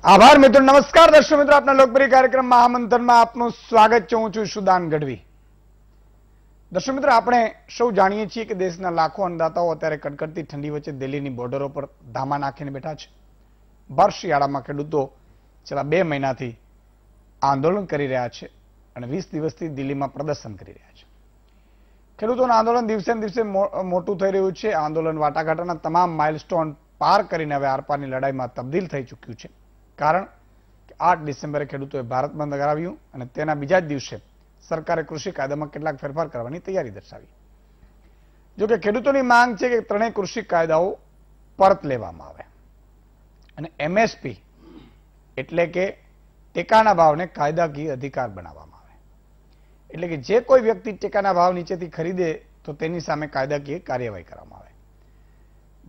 આભાર મિત્રો. નમસ્કાર દર્શક મિત્રો, આપના લોકપ્રિય કાર્યક્રમ મહામંથનમાં આપનું સ્વાગત છે. હું છું સુદાન ગઢવી. દર્શક મિત્રો, આપણે સૌ જાણીએ છીએ કે દેશના લાખો અન્નદાતાઓ અત્યારે કડકડતી ઠંડી વચ્ચે દિલ્હીની બોર્ડરો પર ધામા નાખીને બેઠા છે. ભર શિયાળામાં ખેડૂતો છેલ્લા 2 મહિનાથી આંદોલન કરી રહ્યા છે અને 20 દિવસથી દિલ્હીમાં પ્રદર્શન કરી રહ્યા છે. ખેડૂતોનું આંદોલન દિવસે ને દિવસે મોટું થઈ રહ્યું છે. આંદોલન વાટાઘાટોના તમામ માઇલસ્ટોન પાર કરીને હવે આરપારની લડાઈમાં તબદીલ થઈ ચૂક્યું છે. કારણ કે 8 ડિસેમ્બરે ખેડૂતોએ ભારત બંધ કરાવ્યું અને તેના બીજા જ દિવસે સરકારે કૃષિ કાયદામાં કેટલાક ફેરફાર કરવાની તૈયારી દર્શાવી. જોકે ખેડૂતોની માંગ છે કે ત્રણેય કૃષિ કાયદાઓ પરત લેવામાં આવે અને એમએસપી એટલે કે ટેકાના ભાવને કાયદાકીય અધિકાર બનાવવામાં આવે. એટલે કે જે કોઈ વ્યક્તિ ટેકાના ભાવ નીચેથી ખરીદે તો તેની સામે કાયદાકીય કાર્યવાહી કરવામાં આવે.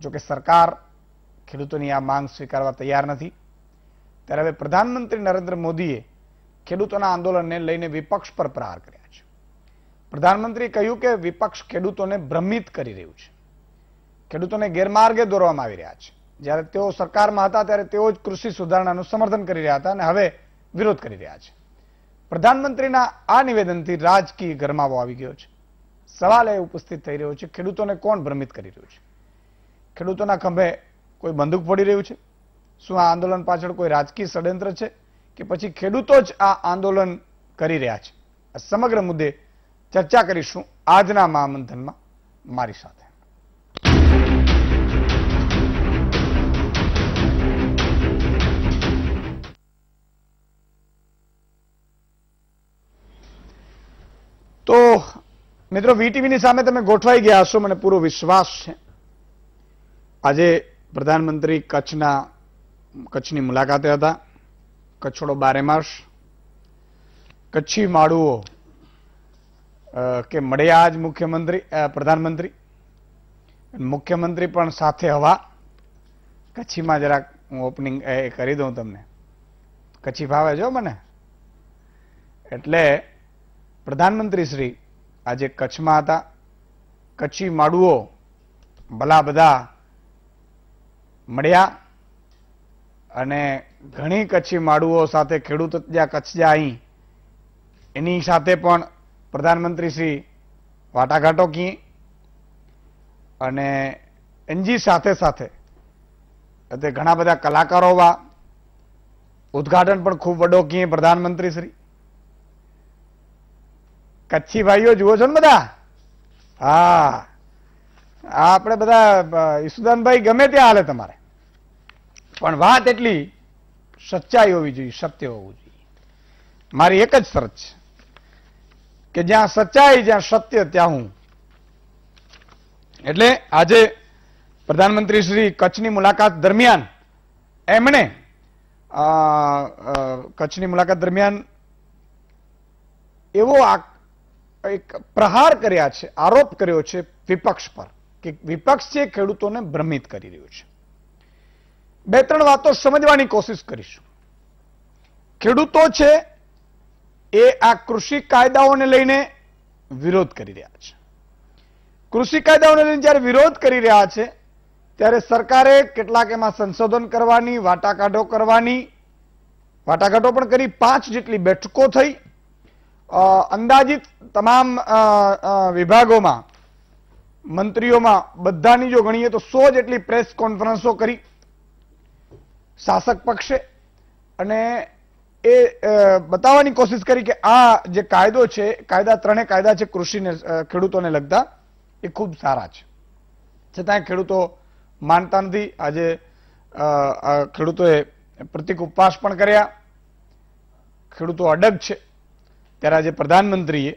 જોકે સરકાર ખેડૂતોની આ માંગ સ્વીકારવા તૈયાર નથી. ત્યારે હવે પ્રધાનમંત્રી નરેન્દ્ર મોદીએ ખેડૂતોના આંદોલનને લઈને વિપક્ષ પર પ્રહાર કર્યા છે. પ્રધાનમંત્રીએ કહ્યું કે વિપક્ષ ખેડૂતોને ભ્રમિત કરી રહ્યું છે, ખેડૂતોને ગેરમાર્ગે દોરવામાં આવી રહ્યા છે. જ્યારે તેઓ સરકારમાં હતા ત્યારે તેઓ જ કૃષિ સુધારણાનું સમર્થન કરી રહ્યા હતા અને હવે વિરોધ કરી રહ્યા છે. પ્રધાનમંત્રીના આ નિવેદનથી રાજકીય ગરમાવો આવી ગયો છે. સવાલ એ ઉપસ્થિત થઈ રહ્યો છે, ખેડૂતોને કોણ ભ્રમિત કરી રહ્યું છે? ખેડૂતોના ખંભે કોઈ બંદૂક ફોડી રહ્યું છે? શું આ આંદોલન પાછળ કોઈ રાજકીય ષડયંત્ર છે કે પછી ખેડૂતો જ આ આંદોલન કરી રહ્યા છે? આ સમગ્ર મુદ્દે ચર્ચા કરીશું આજના મહામંથનમાં મારી સાથે. તો મિત્રો, વીટીવીની સામે તમે ગોઠવાઈ ગયા હશો, મને પૂરો વિશ્વાસ છે. આજે પ્રધાનમંત્રી કચ્છની મુલાકાતે હતા. કચ્છોડો બારેમાસ, કચ્છી માળુઓ કે મળ્યા જ પ્રધાનમંત્રી પણ સાથે હવા. કચ્છીમાં જરાક હું ઓપનિંગ કરી દઉં તમને. કચ્છી ભાવે જો મને. એટલે પ્રધાનમંત્રી શ્રી આજે કચ્છમાં હતા. કચ્છી માળુઓ ભલા બધા મળ્યા અને ઘણી કચ્છી માળુઓ સાથે ખેડૂત જ્યાં કચ્છ જાય અહીં એની સાથે પણ પ્રધાનમંત્રી શ્રી વાટાઘાટો કી અને એનજી સાથે સાથે ઘણા બધા કલાકારો ઉદઘાટન પણ ખૂબ વડો કી પ્રધાનમંત્રી શ્રી. કચ્છી ભાઈઓ જુઓ છો ને બધા? હા, આપણે બધા ઈસુદાનભાઈ ગમે ત્યાં હાલે તમારે, પણ વાત એટલી સચ્ચાઈ હોવી જોઈએ, સત્ય હોવું જોઈએ. મારી એક જ શરત છે કે જ્યાં સચ્ચાઈ, જ્યાં સત્ય, ત્યાં હું. એટલે આજે પ્રધાનમંત્રી શ્રી કચ્છની મુલાકાત દરમિયાન એમણે એવો એક પ્રહાર કર્યા છે, આરોપ કર્યો છે વિપક્ષ પર કે વિપક્ષ છે ખેડૂતોને ભ્રમિત કરી રહ્યું છે. 2-3 વાતો સમજવાની કોશિશ કરીશું. ખેડૂતો છે એ આ કૃષિ કાયદાઓને લઈને વિરોધ કરી રહ્યા છે. કૃષિ કાયદાઓને લઈને જ્યારે વિરોધ કરી રહ્યા છે ત્યારે સરકારે કેટલાક એમાં સંશોધન કરવાની, વાટાઘાટો પણ કરી. 5 જેટલી બેઠકો થઈ. અંદાજિત તમામ વિભાગોમાં, મંત્રીઓમાં બધાની જો ગણીએ તો 100 જેટલી પ્રેસ કોન્ફરન્સો કરી શાસક પક્ષે, અને એ બતાવવાની કોશિશ કરી કે આ જે કાયદો છે, ત્રણેય કાયદા છે કૃષિને ખેડૂતોને લગતા, એ ખૂબ સારા છે. છતાં ખેડૂતો માનતા નથી. આજે ખેડૂતોએ પ્રતિક ઉપવાસ પણ કર્યા. ખેડૂતો અડગ છે. ત્યારે આજે પ્રધાનમંત્રીએ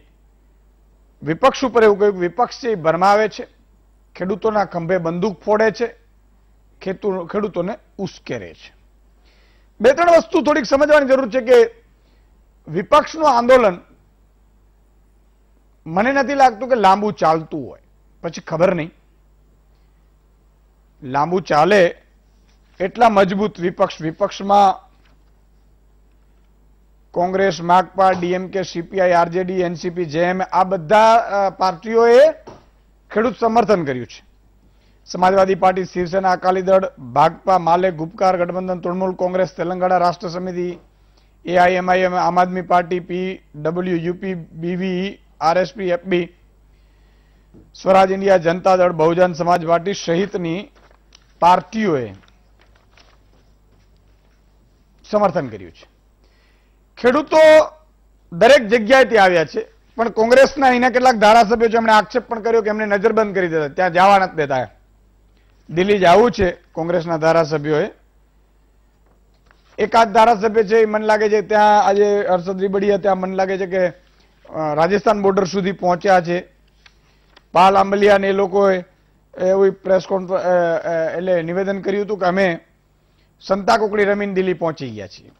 વિપક્ષ ઉપર એવું કહ્યું કે વિપક્ષ છે એ ભરમાવે છે, ખેડૂતોના ખંભે બંદૂક ફોડે છે, ખેડૂતોને ઉશ્કેરે છે. 2-3 વસ્તુ થોડીક સમજવાની જરૂર છે કે વિપક્ષનું આંદોલન મને નથી લાગતું કે લાંબુ ચાલતું હોય. પછી ખબર નહીં, લાંબુ ચાલે એટલા મજબૂત વિપક્ષમાં Congress, Makapa, DMK, CPI, RJD, NCP, JM આ બધા પાર્ટીઓએ ખેડૂત સમર્થન કર્યું છે. समाजवादी पार्टी, शिवसेना, अकाली दल, भाकपा, माले, गुपकार गठबंधन, तृणमूल कांग्रेस, तेलंगाना राष्ट्र समिति, AIMIM, Aam Aadmi Party, PW, UP, BVE, RSP, FB, Swaraj India, Janata Dal, Bahujan Samaj party सहितनी पार्टीओए समर्थन कर्યું છે। ખેડૂતો દરેક જગ્યાએથી આવ્યા છે, પણ કોંગ્રેસના અહીંના કેટલાક ધારાસભ્યો છે એમણે આક્ષેપ પણ કર્યો કે એમને નજરબંધ કરી દીધા, ત્યાં જવા નથી દેતા। દિલ્હી જવું છે કોંગ્રેસના ધારાસભ્યોએ। એકાદ ધારાસભ્ય છે મને લાગે છે ત્યાં આજે હર્ષદ રીબડિયા ત્યાં મને લાગે છે કે રાજસ્થાન બોર્ડર સુધી પહોંચ્યા છે। પાલ આંબલિયા ને એ લોકોએ એવું પ્રેસ કોન્ફરન્સ એટલે નિવેદન કર્યું હતું કે અમે સંતા કોકડી રમીને દિલ્હી પહોંચી ગયા છીએ।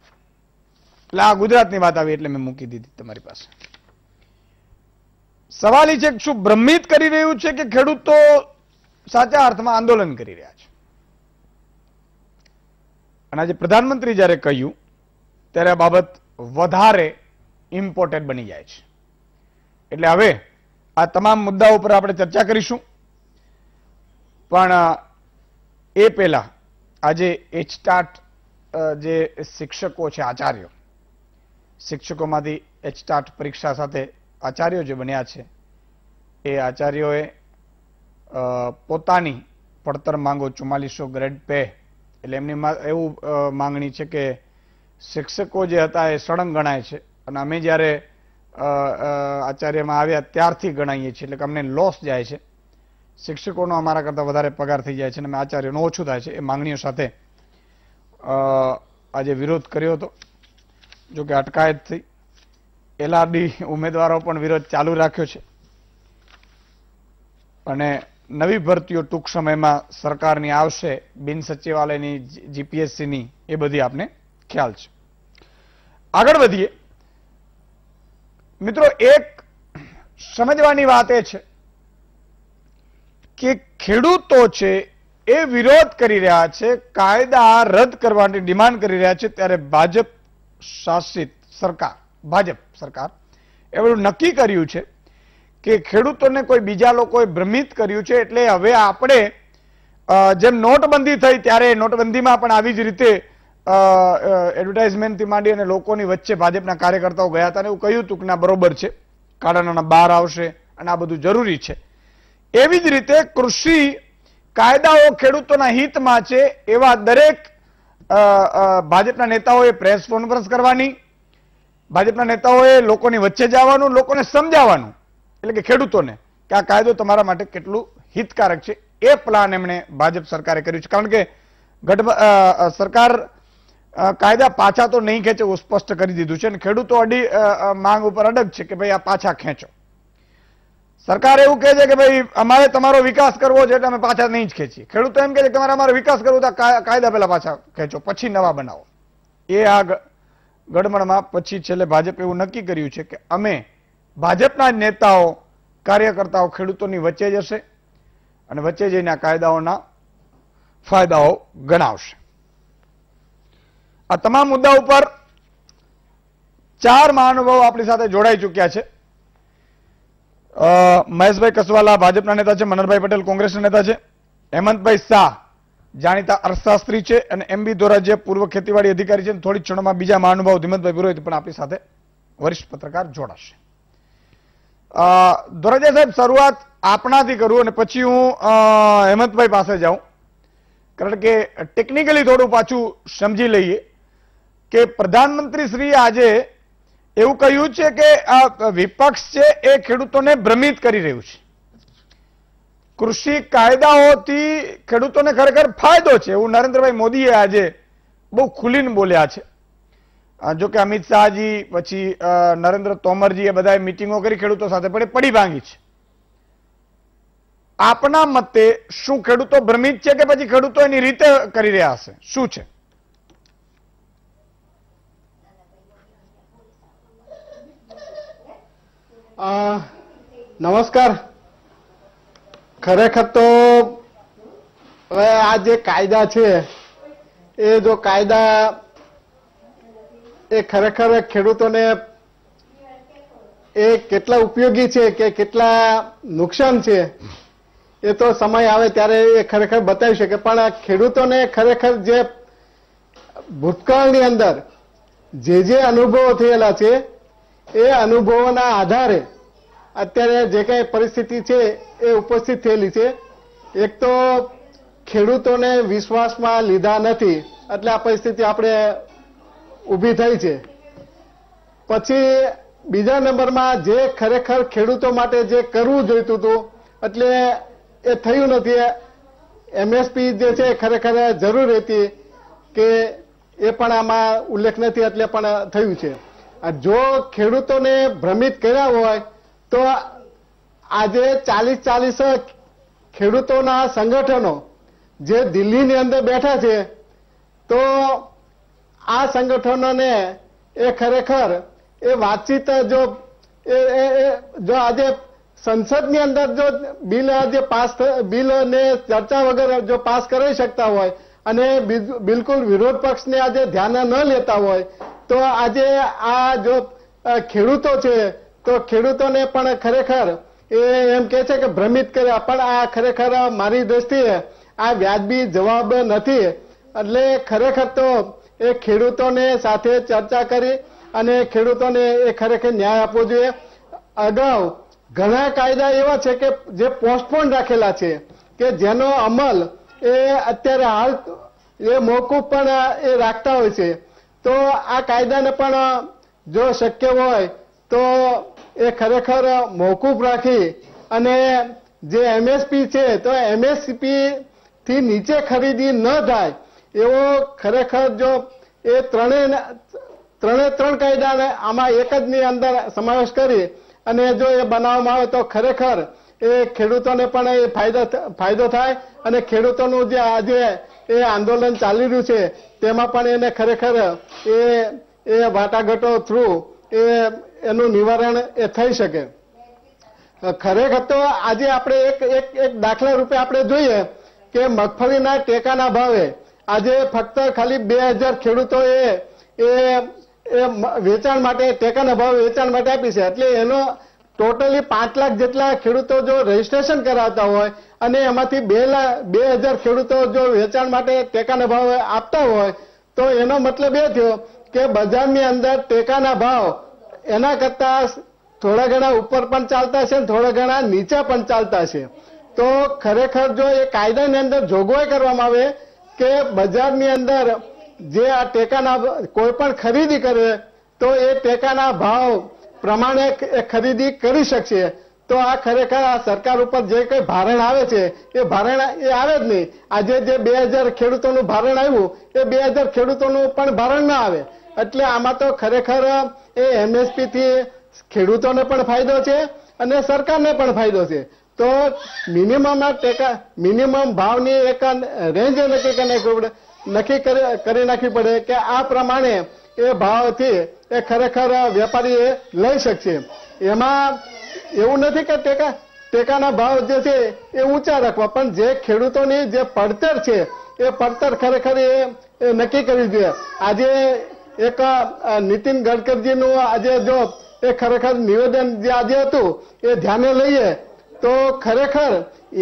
એટલે આ ગુજરાતની વાત આવી એટલે મેં મૂકી દીધી તમારી પાસે। સવાલ એ છે કે શું ભ્રમિત કરી રહ્યું છે કે ખેડૂતો સાચા અર્થમાં આંદોલન કરી રહ્યા છે? અને આજે પ્રધાનમંત્રી જ્યારે કહ્યું ત્યારે આ બાબત વધારે ઇમ્પોર્ટન્ટ બની જાય છે। એટલે હવે આ તમામ મુદ્દાઓ પર આપણે ચર્ચા કરીશું, પણ એ પહેલા આજે એચટાટ જે શિક્ષકો છે, આચાર્યો, શિક્ષકોમાંથી એચટાટ પરીક્ષા સાથે આચાર્યો જે બન્યા છે એ આચાર્યોએ પોતાની પડતર માંગો 4400 ગ્રેડ પે એટલે એમની એવું માંગણી છે કે શિક્ષકો જે હતા એ સળંગ ગણાય છે અને અમે જ્યારે આચાર્યમાં આવ્યા ત્યારથી ગણાઈએ છીએ, એટલે કે અમને લોસ જાય છે, શિક્ષકોનો અમારા કરતાં વધારે પગાર થઈ જાય છે અને અમે આચાર્યનો ઓછું થાય છે, એ માંગણીઓ સાથે આજે વિરોધ કર્યો હતો। જો કે અટકાયત થઈ, એલઆરડી ઉમેદવારો પણ વિરોધ ચાલુ રાખ્યો છે અને નવી ભરતીઓ ટૂંક સમયમાં સરકારની આવશે, બિન સચિવાલયની, જીપીએસસીની, એ બધી આપને ખ્યાલ છે। આગળ વધીએ મિત્રો, એક સમજવાની વાત એ છે કે ખેડૂતો છે એ વિરોધ કરી રહ્યા છે, કાયદા રદ કરવાની ડિમાન્ડ કરી રહ્યા છે, ત્યારે ભાજપ શાસિત સરકાર, ભાજપ સરકાર એ બધું નક્કી કર્યું છે કે ખેડૂતોને કોઈ બીજા લોકોએ ભ્રમિત કર્યું છે। એટલે હવે આપણે જેમ નોટબંધી થઈ ત્યારે નોટબંધીમાં પણ આવી જ રીતે એડવર્ટાઇઝમેન્ટથી માંડી અને લોકોની વચ્ચે ભાજપના કાર્યકર્તાઓ ગયા હતા અને એવું કહ્યું હતું કે ના બરોબર છે, કાળા નાણાં બહાર આવશે અને આ બધું જરૂરી છે। એવી જ રીતે કૃષિ કાયદાઓ ખેડૂતોના હિતમાં છે એવા દરેક ભાજપના નેતાઓએ પ્રેસ કોન્ફરન્સ કરવાની, ભાજપના નેતાઓએ લોકોની વચ્ચે જવાનું, લોકોને સમજાવવાનું, એટલે કે ખેડૂતોને કે આ કાયદો તમારા માટે કેટલું હિતકારક છે, એ પ્લાન એમણે ભાજપ સરકારે કર્યું છે। કારણ કે સરકાર કાયદા પાછા તો નહીં ખેંચે એવું સ્પષ્ટ કરી દીધું છે અને ખેડૂતો માંગ ઉપર અડગ છે કે ભાઈ આ પાછા ખેંચો। સરકાર એવું કહે છે કે ભાઈ અમારે તમારો વિકાસ કરવો છે એટલે અમે પાછા નહીં જ ખેંચીએ, ખેડૂતો એમ કહે છે કે અમારો વિકાસ કરવો તો કાયદા પહેલા પાછા ખેંચો, પછી નવા બનાવો। એ આ ગડબડમાં પછી છેલ્લે ભાજપે એવું નક્કી કર્યું છે કે અમે ભાજપના નેતાઓ, કાર્યકર્તાઓ ખેડૂતોની વચ્ચે જશે અને વચ્ચે જઈને આ કાયદાઓના ફાયદાઓ ગણાવશે। આ તમામ મુદ્દા ઉપર 4 મહાનુભાવો આપણી સાથે જોડાઈ ચૂક્યા છે। મહેશભાઈ કસવાલા ભાજપના નેતા છે, મનહરભાઈ પટેલ કોંગ્રેસના નેતા છે, હેમંતભાઈ શાહ જાણીતા અર્થશાસ્ત્રી છે અને એમબી ધોરાજીયા પૂર્વ ખેતીવાડી અધિકારી છે। થોડી ક્ષણોમાં બીજા મહાનુભાવ ધીમતભાઈ પુરોહિત પણ આપણી સાથે વરિષ્ઠ પત્રકાર જોડાશે। ધોરાજીયા સાહેબ, શરૂઆત આપણાથી કરું અને પછી હું હેમંતભાઈ પાસે જાઉં, કારણ કે ટેકનિકલી થોડું પાછું સમજી લઈએ કે પ્રધાનમંત્રી શ્રી આજે એવું કહ્યું છે કે આ વિપક્ષ છે એ ખેડૂતોને ભ્રમિત કરી રહ્યું છે, કૃષિ કાયદાઓથી ખેડૂતોને ખરેખર ફાયદો છે એવું નરેન્દ્રભાઈ મોદીએ આજે બહુ ખુલીને બોલ્યા છે। જો કે અમિત શાહજી પછી નરેન્દ્ર તોમરજી એ બધાએ મિટિંગો કરી ખેડૂતો સાથે પડી ભાંગી છે। આપના મતે શું ખેડૂતો ભ્રમિત છે કે પછી ખેડૂતો એની રીતે કરી રહ્યા હશે, શું છે? નમસ્કાર। ખરેખર તો હવે આ જે કાયદા છે એ જો કાયદા એ ખરેખર ખેડૂતોને એ કેટલા ઉપયોગી છે કે કેટલા નુકસાન છે એ તો સમય આવે ત્યારે એ ખરેખર બતાવી શકે, પણ ખેડૂતોને ખરેખર જે ભૂતકાળની અંદર જે અનુભવો થયેલા છે એ અનુભવોના આધારે અત્યારે જે કઈ પરિસ્થિતિ છે એ ઉપસ્થિત થયેલી છે. એક તો ખેડૂતોને વિશ્વાસમાં લીધા નથી એટલે આ પરિસ્થિતિ આપણે ઊભી થઈ છે. પછી બીજા નંબરમાં જે ખરેખર ખેડૂતો માટે જે કરવું જોઈતું હતું એટલે એ થયું નથી. એમએસપી જે છે ખરેખર જરૂર હતી કે એ પણ આમાં ઉલ્લેખ નથી એટલે પણ થયું છે. જો ખેડૂતોને ભ્રમિત કર્યા હોય તો આજે 40 ખેડૂતોના સંગઠનો જે દિલ્હીની અંદર બેઠા છે તો આ સંગઠનોને એ ખરેખર એ વાતચીત જો આજે સંસદની અંદર જો બિલને ચર્ચા વગર જો પાસ કરી શકતા હોય અને બિલકુલ વિરોધ પક્ષને આજે ધ્યાન ન લેતા હોય તો આજે આ જો ખેડૂતો છે તો ખેડૂતોને પણ ખરેખર એમ કે છે કે ભ્રમિત કર્યા, પણ આ ખરેખર મારી દ્રષ્ટિએ આ વ્યાજબી જવાબ નથી. એટલે ખરેખર તો એ ખેડૂતોને સાથે ચર્ચા કરી અને ખેડૂતોને એ ખરેખર ન્યાય આપવો જોઈએ. અગાઉ ઘણા કાયદા એવા છે કે જે પોસ્ટપોન રાખેલા છે કે જેનો અમલ એ અત્યારે હાલ એ મોકૂફ પણ એ રાખતા હોય છે. તો આ કાયદાને પણ જો શક્ય હોય તો એ ખરેખર મોકૂફ રાખી અને જે એમએસપી છે તો એમએસપી થી નીચે ખરીદી ન થાય એવો ખરેખર જો એ ત્રણ કાયદાને આમાં એક જ ની અંદર સમાવેશ કરી અને જો એ બનાવવામાં આવે તો ખરેખર એ ખેડૂતોને પણ એ ફાયદો થાય અને ખેડૂતોનું જે આજે એ આંદોલન ચાલી રહ્યું છે તેમાં પણ એને ખરેખર એ વાટાઘાટો થ્રુ એનું નિવારણ એ થઈ શકે. ખરેખર તો આજે આપણે એક દાખલા રૂપે આપણે જોઈએ કે મગફળીના ટેકાના ભાવે આજે ફક્ત ખાલી 2000 ખેડૂતો એ વેચાણ માટે ટેકાના ભાવે વેચાણ માટે આપી છે. એટલે એનો ટોટલી 5 લાખ જેટલા ખેડૂતો જો રજીસ્ટ્રેશન કરાવતા હોય અને એમાંથી 2000 ખેડૂતો જો વેચાણ માટે ટેકાના ભાવે આપતા હોય તો એનો મતલબ એ થયો કે બજારની અંદર ટેકાના ભાવ એના કરતા થોડા ઘણા ઉપર પણ ચાલતા છે થોડા ઘણા નીચે પણ ચાલતા છે. તો ખરેખર જો એ કાયદાની અંદર જોગવાઈ કરવામાં આવે કે બજારની અંદર જે આ ટેકાના કોઈ પણ ખરીદી કરે તો એ ટેકાના ભાવ પ્રમાણે ખરીદી કરી શકશે તો આ ખરેખર આ સરકાર ઉપર જે કઈ ભારણ આવે છે એ ભારણ એ આવે જ નહીં. આજે જે 2000 ખેડૂતોનું ભારણ આવ્યું એ 2000 ખેડૂતોનું પણ ભારણ ના આવે. એટલે આમાં તો ખરેખર એ એમએસપી થી ખેડૂતોને પણ ફાયદો છે અને સરકારને પણ ફાયદો છે. તો મિનિમમ ભાવની એક રેન્જ નક્કી કરી નાખવી પડે કે આ પ્રમાણે એ ભાવથી એ ખરેખર વેપારી લઈ શકશે. એમાં એવું નથી કે ટેકાના ભાવ જે છે એ ઊંચા રાખવા, પણ જે ખેડૂતોની જે પડતર છે એ પડતર ખરેખર એ નક્કી કરવી જોઈએ. આજે એક નીતિન ગડકરીજીનું આજે જો એ ખરેખર નિવેદન જે આજે હતું એ ધ્યાને લઈએ તો ખરેખર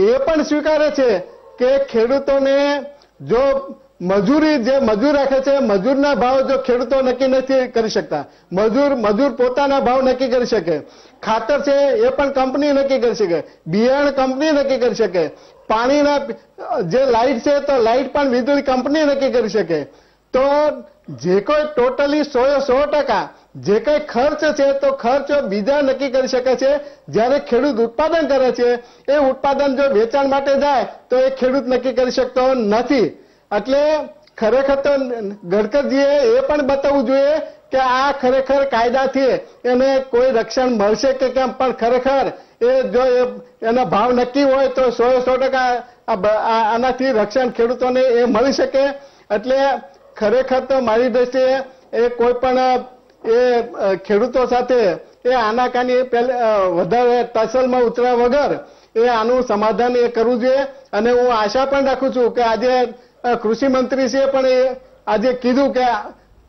એ પણ સ્વીકારે છે કે ખેડૂતોને જો મજૂર રાખે છે મજૂરના ભાવ જો ખેડૂતો નક્કી નથી કરી શકતા, મજૂર પોતાના ભાવ નક્કી કરી શકે, ખાતર છે એ પણ કંપની નક્કી કરી શકે, બિયારણ કંપની નક્કી કરી શકે, પાણીના જે લાઇટ છે તો લાઇટ પણ વીજળી કંપની નક્કી કરી શકે. તો જે કોઈ ટોટલી 100% જે કઈ ખર્ચ છે તો ખર્ચ બીજા નક્કી કરી શકે છે. જ્યારે ખેડૂત ઉત્પાદન કરે છે એ ઉત્પાદન જો વેચાણ માટે જાય તો એ ખેડૂત નક્કી કરી શકતો નથી. એટલે ખરેખર તો ગડકરીજીએ એ પણ બતાવવું જોઈએ કે આ ખરેખર કાયદાથી એને કોઈ રક્ષણ મળશે કે કેમ, પણ ખરેખર એ જો એનો ભાવ નક્કી હોય તો 100% આનાથી રક્ષણ ખેડૂતોને એ મળી શકે. એટલે ખરેખર તો મારી દ્રષ્ટિએ એ કોઈ પણ એ ખેડૂતો સાથે એ આનાકાની વધારે તસલમાં ઉતર્યા વગર એ આનું સમાધાન એ કરવું જોઈએ. અને હું આશા પણ રાખું છું કે આજે કૃષિ મંત્રીશ્રીએ પણ આજે કીધું કે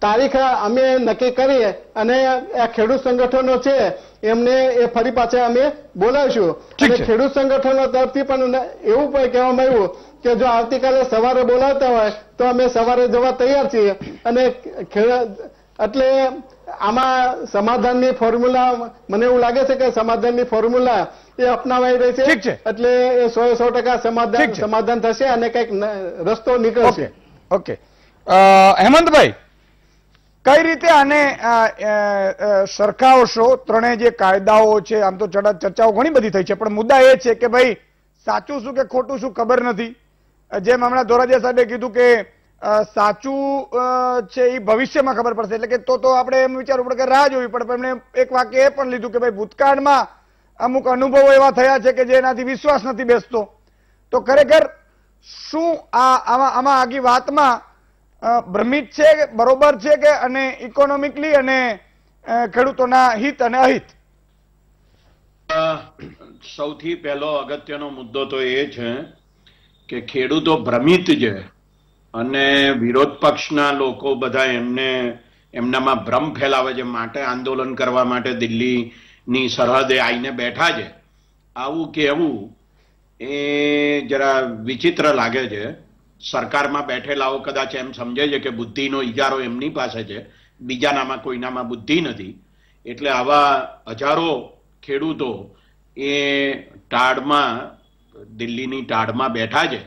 તારીખ અમે નક્કી કરી અને આ ખેડૂત સંગઠનો છે એમને એ ફરી પાછા અમે બોલાવીશું. અને ખેડૂત સંગઠનો તરફથી પણ એવું પણ કહેવામાં આવ્યું કે જો આવતીકાલે સવારે બોલાવતા હોય તો અમે સવારે જવા તૈયાર છીએ. અને એટલે આમાં સમાધાનની ફોર્મ્યુલા મને એવું લાગે છે કે સમાધાનની ફોર્મ્યુલા એ અપનાવાઈ રહી છે. એટલે એ 100% સમાધાન થશે અને કઈક રસ્તો નીકળશે. ઓકે હેમંતભાઈ, કઈ રીતે આને સરખાવશો? ત્રણેય જે કાયદાઓ છે, આમ તો ચર્ચાઓ ઘણી બધી થઈ છે, પણ મુદ્દા એ છે કે ભાઈ સાચું શું કે ખોટું શું ખબર નથી. જેમ હમણાં ધોરાજીયા સાહેબે કીધું કે સાચું છે એ ભવિષ્યમાં ખબર પડશે, એટલે કે તો આપણે એમ વિચારવું પડે કે રાહ જોવી પડે. પણ એમણે એક વાક્ય એ પણ લીધું કે ભાઈ ભૂતકાળમાં અમુક અનુભવો એવા થયા છે કે જેનાથી વિશ્વાસ નથી બેસતો. તો ખરેખર શું આમાં આગી વાતમાં ભ્રમિત છે, બરોબર છે કે અને ઇકોનોમિકલી અને ખેડૂતોના હિત અને અહિત? સૌથી પહેલો અગત્યનો મુદ્દો તો એ છે કે ખેડૂતો ભ્રમિત છે અને વિરોધ પક્ષના લોકો બધા એમનામાં ભ્રમ ફેલાવે છે માટે આંદોલન કરવા માટે દિલ્હીની સરહદે આવીને બેઠા છે. આવું કહેવું એ જરા વિચિત્ર લાગે છે. સરકારમાં બેઠેલાઓ કદાચ એમ સમજે છે કે બુદ્ધિનો ઇજારો એમની પાસે છે, બીજાનામાં કોઈનામાં બુદ્ધિ નથી. એટલે આવા હજારો ખેડૂતો એ દિલ્હીની ટાઢમાં બેઠા છે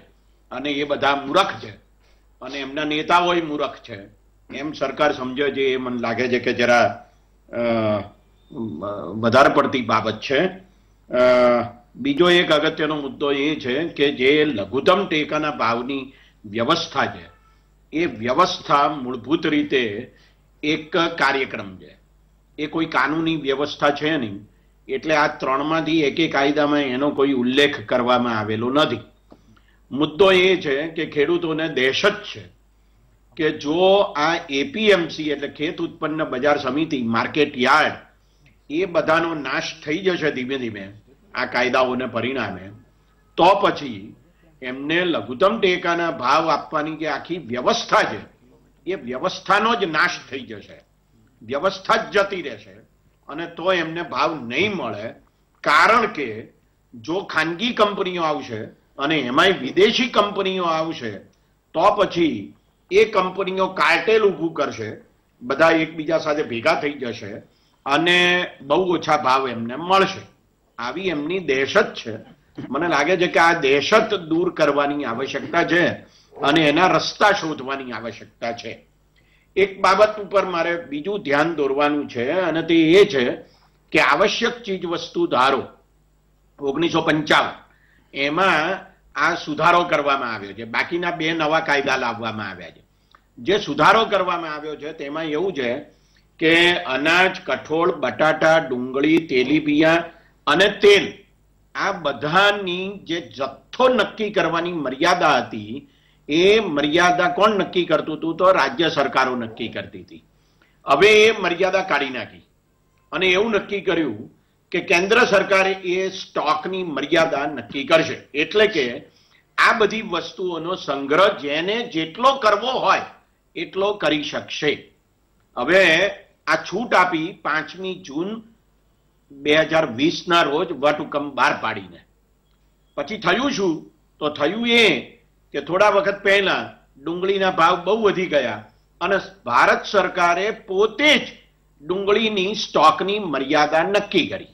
અને એ બધા મૂર્ખ છે અને એમના નેતાઓ મૂર્ખ છે એમ સરકાર સમજે છે. એ મને લાગે છે કે જરા વધારે પડતી બાબત છે. બીજો એક અગત્યનો મુદ્દો એ છે કે જે લઘુત્તમ ટેકાના ભાવની વ્યવસ્થા છે એ વ્યવસ્થા મૂળભૂત રીતે એક કાર્યક્રમ છે, એ કોઈ કાનૂની વ્યવસ્થા છે નહીં. એટલે આ ત્રણમાંથી એક કાયદામાં એનો કોઈ ઉલ્લેખ કરવામાં આવેલો નથી. મુદ્દો એ છે કે ખેડૂતોને દહેશત છે કે જો આ એપીએમસી એટલે ખેત ઉત્પન્ન બજાર સમિતિ, માર્કેટ યાર્ડ, એ બધાનો નાશ થઈ જશે ધીમે ધીમે આ કાયદાઓને પરિણામે, તો પછી એમને લઘુત્તમ ટેકાના ભાવ આપવાની જે આખી વ્યવસ્થા છે એ વ્યવસ્થાનો જ નાશ થઈ જશે, વ્યવસ્થા જ જતી રહેશે અને તો એમને ભાવ નહીં મળે. કારણ કે જો ખાનગી કંપનીઓ આવશે અને એમાંય વિદેશી કંપનીઓ આવશે તો પછી એ કંપનીઓ કાર્ટેલ ઊભું કરશે, બધા એકબીજા સાથે ભેગા થઈ જશે અને બહુ ઓછા ભાવ એમને મળશે. આવી એમની દહેશત છે. મને લાગે છે કે આ દહેશત દૂર કરવાની આવશ્યકતા છે અને એના રસ્તા શોધવાની આવશ્યકતા છે. એક બાબત ઉપર મારે બીજું ધ્યાન દોરવાનું છે અને તે એ છે કે આવશ્યક ચીજ વસ્તુ ધારો 1955 એમાં આ સુધારો કરવામાં આવ્યો છે. બાકીના 2 નવા કાયદા લાવવામાં આવ્યા છે. જે સુધારો કરવામાં આવ્યો છે તેમાં એવું છે કે અનાજ, કઠોળ, બટાટા, ડુંગળી, તેલીબિયાં અને તેલ, આ બધાની જે જથ્થો નક્કી કરવાની મર્યાદા હતી એ મર્યાદા કોણ નક્કી કરતું હતું? તો રાજ્ય સરકારો નક્કી કરતી હતી. હવે એ મર્યાદા કાઢી નાખી અને એવું નક્કી કર્યું કે કેન્દ્ર સરકારે એ સ્ટોકની મર્યાદા નક્કી કરશે. એટલે કે આ બધી વસ્તુઓનો સંગ્રહ જેને જેટલો કરવો હોય એટલો કરી શકશે. હવે આ છૂટ આપી 5મી જૂન 2020 ના રોજ વટહુકમ બહાર પાડીને. પછી થયું શું? તો થયું એ કે થોડા વખત પહેલા ડુંગળીના ભાવ બહુ વધી ગયા અને ભારત સરકારે પોતે જ ડુંગળીની સ્ટોકની મર્યાદા નક્કી કરી.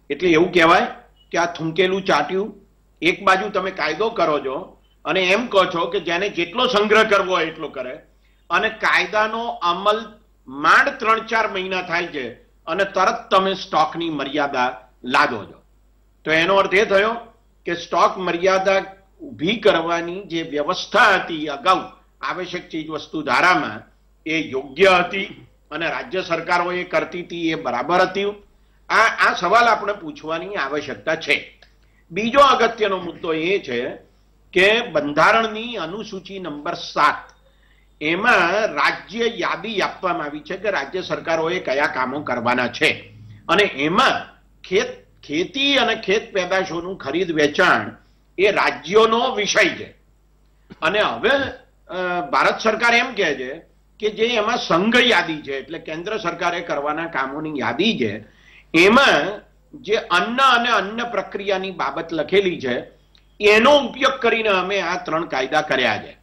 એટલે એવું કહેવાય કે આ થૂંકેલું ચાટ્યું. એક બાજુ તમે કાયદો કરો છો અને એમ કહો છો કે જેને જેટલો સંગ્રહ કરવો હોય એટલો કરે અને કાયદાનો અમલ માંડ 3-4 મહિના થાય છે અને તરત તમે સ્ટોકની મર્યાદા લાદો છો. તો એનો અર્થ એ થયો કે સ્ટોક મર્યાદા ઊભી કરવાની જે વ્યવસ્થા હતી અગાઉ આવશ્યક ચીજ વસ્તુ ધારામાં એ યોગ્ય હતી અને રાજ્ય સરકારો એ કરતી હતી એ બરાબર હતી. આ સવાલ આપણે પૂછવાની આવશ્યકતા છે. બીજો અગત્યનો મુદ્દો એ છે કે બંધારણની અનુસૂચિ નંબર 7 એમાં રાજ્ય યાદી આપવામાં આવી છે કે રાજ્ય સરકારોએ કયા કામો કરવાના છે અને એમાં ખેતી અને ખેત પેદાશોનું ખરીદ વેચાણ એ રાજ્યોનો વિષય છે. અને હવે ભારત સરકાર એમ કહે છે કે જે એમાં સંઘ યાદી છે, એટલે કેન્દ્ર સરકારે કરવાના કામોની યાદી છે, એમાં જે અન્ન અને અન્ન પ્રક્રિયાની બાબત લખેલી છે એનો ઉપયોગ કરીને અમે આ 3 કાયદા કર્યા છે.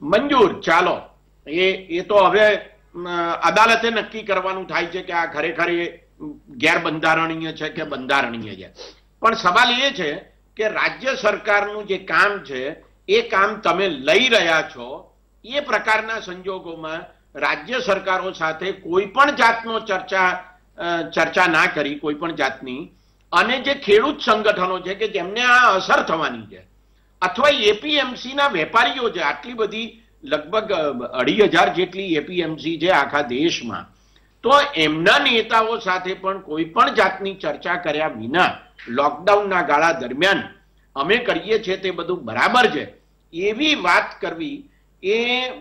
મંજૂર, ચાલો, એ તો હવે અદાલતે નક્કી કરવાનું થાય છે કે આ ખરેખર ગેરબંધારણીય છે કે બંધારણીય છે. પણ સવાલ એ છે કે રાજ્ય સરકારનું જે કામ છે એ કામ તમે લઈ રહ્યા છો, એ પ્રકારના સંજોગોમાં રાજ્ય સરકારો સાથે કોઈ પણ જાતનો ચર્ચા ના કરી, કોઈ પણ જાતની, અને જે ખેડૂત સંગઠનો છે કે જેમને આ અસર થવાની છે, અથવા એપીએમસી ના વેપારીઓ છે, આટલી બધી લગભગ 2,500 જેટલી એપીએમસી છે આખા દેશમાં, તો એમના નેતાઓ સાથે પણ કોઈ પણ જાતની ચર્ચા કર્યા વિના લોકડાઉનના ગાળા દરમિયાન અમે કરીએ છીએ તે બધું બરાબર છે એવી વાત કરવી એ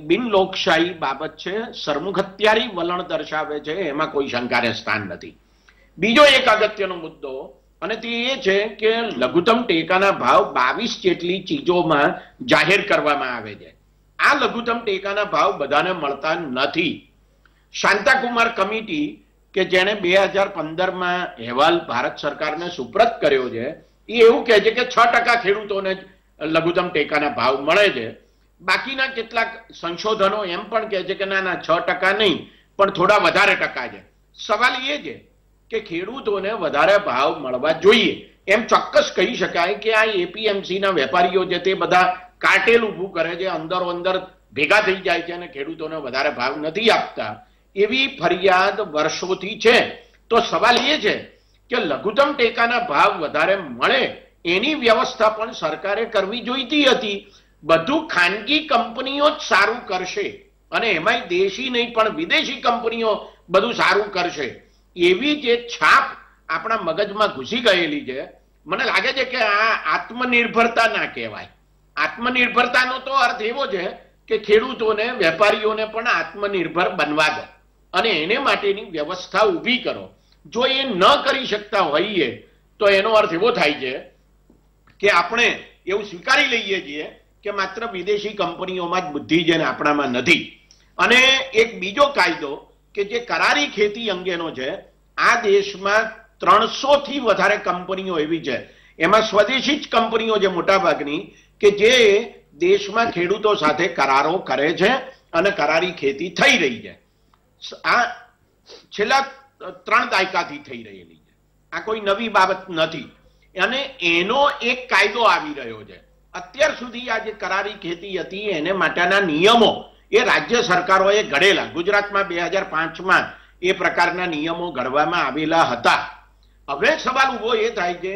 બિનલોકશાહી બાબત છે, સરમુખત્યારી વલણ દર્શાવે છે, એમાં કોઈ શંકાને સ્થાન નથી. બીજો એક અગત્યનો મુદ્દો, અને તે એ છે કે લઘુત્તમ ટેકાના ભાવ 22 જેટલી ચીજોમાં જાહેર કરવામાં આવે છે. આ લઘુત્તમ ટેકાના ભાવ બધાને મળતા નથી. શાંતાકુમાર કમિટી કે જેણે 2015માં અહેવાલ ભારત સરકારને સુપ્રત કર્યો છે, એ એવું કહે છે કે 6% ખેડૂતોને જ લઘુત્તમ ટેકાના ભાવ મળે છે. બાકીના કેટલાક સંશોધનો એમ પણ કહે છે કે ના 6% નહીં, પણ થોડા વધારે ટકા છે. સવાલ એ છે કે ખેડૂતોને વધારે ભાવ મળવા જોઈએ. એમ ચોક્કસ કહી શકાય કે આ એપીએમસી ના વેપારીઓ છે તે બધા કાર્ટેલ ઊભું કરે છે, અંદરો અંદર ભેગા થઈ જાય છે અને ખેડૂતોને વધારે ભાવ નથી આપતા, એવી ફરિયાદ વર્ષોથી છે. તો સવાલ એ છે કે લઘુત્તમ ટેકાના ભાવ વધારે મળે એની વ્યવસ્થા પણ સરકારે કરવી જોઈતી હતી. બધું ખાનગી કંપનીઓ જ સારું કરશે, અને એમાંય દેશી નહીં પણ વિદેશી કંપનીઓ બધું સારું કરશે, એવી જે છાપ આપણા મગજમાં ઘૂસી ગયેલી છે. મને લાગે છે કે આ આત્મનિર્ભરતા ના કહેવાય. આત્મનિર્ભરતાનો તો અર્થ એવો છે કે ખેડૂતોને, વેપારીઓને પણ આત્મનિર્ભર બનવા દો અને એને માટેની વ્યવસ્થા ઊભી કરો. જો એ ન કરી શકતા હોઈએ તો એનો અર્થ એવો થાય છે કે આપણે એવું સ્વીકારી લઈએ છીએ કે માત્ર વિદેશી કંપનીઓમાં જ બુદ્ધિ છે ને આપણામાં નથી. અને એક બીજો કાયદો કે જે કરારી ખેતી અંગેનો છે, આ દેશમાં 300 થી વધારે કંપનીઓ એવી છે, એમાં સ્વદેશી જ કંપનીઓ છે મોટાભાગની, કે જે દેશમાં ખેડૂતો સાથે કરારો કરે છે અને કરારી ખેતી થઈ રહી છે. આ છેલ્લા 3 દાયકાથી થઈ રહેલી છે, આ કોઈ નવી બાબત નથી. અને એનો એક કાયદો આવી રહ્યો છે. અત્યાર સુધી આ જે કરારી ખેતી હતી એને માટેના નિયમો એ રાજ્ય સરકારોએ ઘડેલા. ગુજરાતમાં 2005માં એ પ્રકારના નિયમો ઘડવામાં આવેલા હતા. હવે સવાલ ઉભો એ થાય છે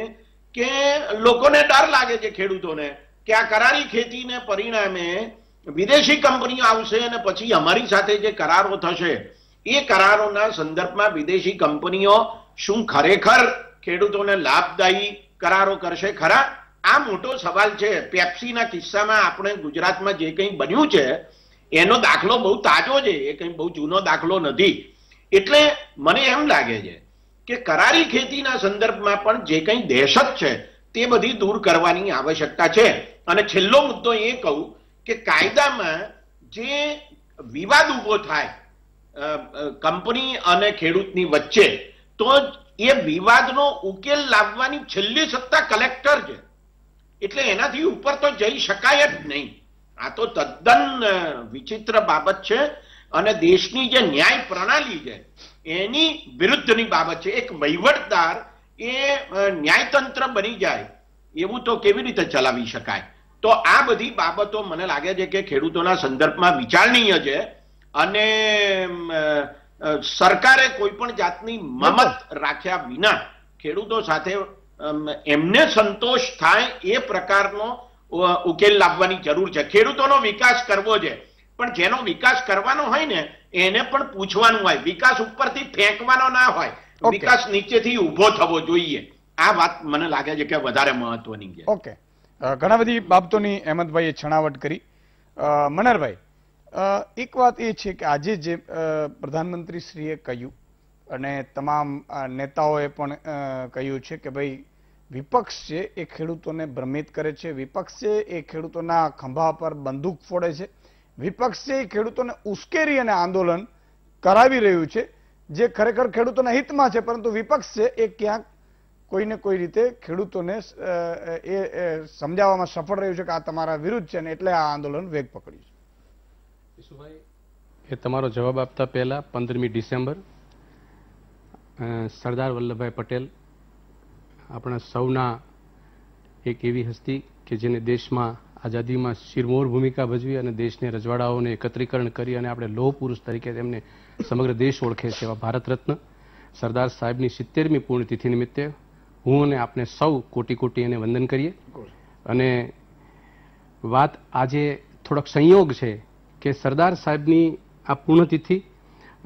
કે લોકોને ડર લાગે છે, ખેડૂતોને, કે આ કરારી ખેતીને પરિણામે વિદેશી કંપનીઓ આવશે અને પછી અમારી સાથે જે કરારો થશે એ કરારોના સંદર્ભમાં વિદેશી કંપનીઓ શું ખરેખર ખેડૂતોને લાભદાયી કરારો કરશે ખરા? આ મોટો સવાલ છે. પેપ્સીના કિસ્સામાં આપણે ગુજરાતમાં જે કંઈ બન્યું છે એનો દાખલો બહુ તાજો છે, એ કંઈ બહુ જૂનો દાખલો નથી. એટલે મને એમ લાગે છે કે કરારી ખેતીના સંદર્ભમાં પણ જે કંઈ દહેશત છે તે બધી દૂર કરવાની આવશ્યકતા છે. અને છેલ્લો મુદ્દો એ કહું કે કાયદામાં જે વિવાદ ઉભો થાય કંપની અને ખેડૂતની વચ્ચે, તો એ વિવાદનો ઉકેલ લાવવાની છેલ્લી સત્તા કલેક્ટર છે. એટલે એનાથી ઉપર તો જઈ શકાય જ નહીં. આ તો તદ્દન વિચિત્ર બાબત છે અને દેશની જે ન્યાય પ્રણાલી છે એની વિરુદ્ધની બાબત છે. એક વહીવટદાર એ ન્યાયતંત્ર બની જાય એવું તો કેવી રીતે ચલાવી શકાય? તો આ બધી બાબતો મને લાગે છે કે ખેડૂતોના સંદર્ભમાં વિચારણીય છે અને સરકારે કોઈ પણ જાતની મમત રાખ્યા વિના ખેડૂતો સાથે એમને સંતોષ થાય એ પ્રકારનો ઉકેલ લાવવાની જરૂર છે. ખેડૂતોનો વિકાસ કરવો છે, પણ જેનો વિકાસ કરવાનો હોય ને એને પણ પૂછવાનું હોય. વિકાસ ઉપરથી ફેંકવાનો ના હોય, વિકાસ નીચેથી ઊભો થવો જોઈએ. આ વાત મને લાગે છે કે વધારે મહત્વની છે. ઓકે, ઘણા બધી બાબતોની અહેમદભાઈએ છણાવટ કરી. મનહરભાઈ, એક વાત એ છે કે આજે જે પ્રધાનમંત્રી શ્રીએ કહ્યું અને તમામ નેતાઓએ પણ કહ્યું છે કે ભાઈ વિપક્ષ છે એ ખેડૂતોને ભ્રમિત કરે છે, વિપક્ષ છે એ ખેડૂતોના ખંભા પર બંદૂક ફોડે છે, વિપક્ષે ખેડૂતોને ઉશ્કેરી અને આંદોલન કરાવી રહ્યું છે, જે ખરેખર ખેડૂતોના હિતમાં છે, પરંતુ વિપક્ષ છે એ ક્યાંક કોઈને કોઈ રીતે ખેડૂતોને એ સમજાવવામાં સફળ રહ્યું છે કે આ તમારા વિરુદ્ધ છે ને એટલે આ આંદોલન વેગ પકડ્યું છે. એ તમારો જવાબ આપતા પહેલા 15મી ડિસેમ્બર સરદાર વલ્લભભાઈ પટેલ આપણા સૌના એક એવી હસ્તી કે જેને દેશમાં આઝાદીમાં શિરમોર ભૂમિકા ભજવી અને દેશને રજવાડાઓને એકત્રીકરણ કરી અને આપણે લોહ પુરુષ તરીકે તેમને સમગ્ર દેશ ઓળખે છે એવા ભારત રત્ન સરદાર સાહેબની 70મી પુણ્યતિથિ નિમિત્તે હું અને આપને સૌ કોટી કોટી એને વંદન કરીએ. અને વાત આજે થોડોક સંયોગ છે કે સરદાર સાહેબની આ પુણ્યતિથિ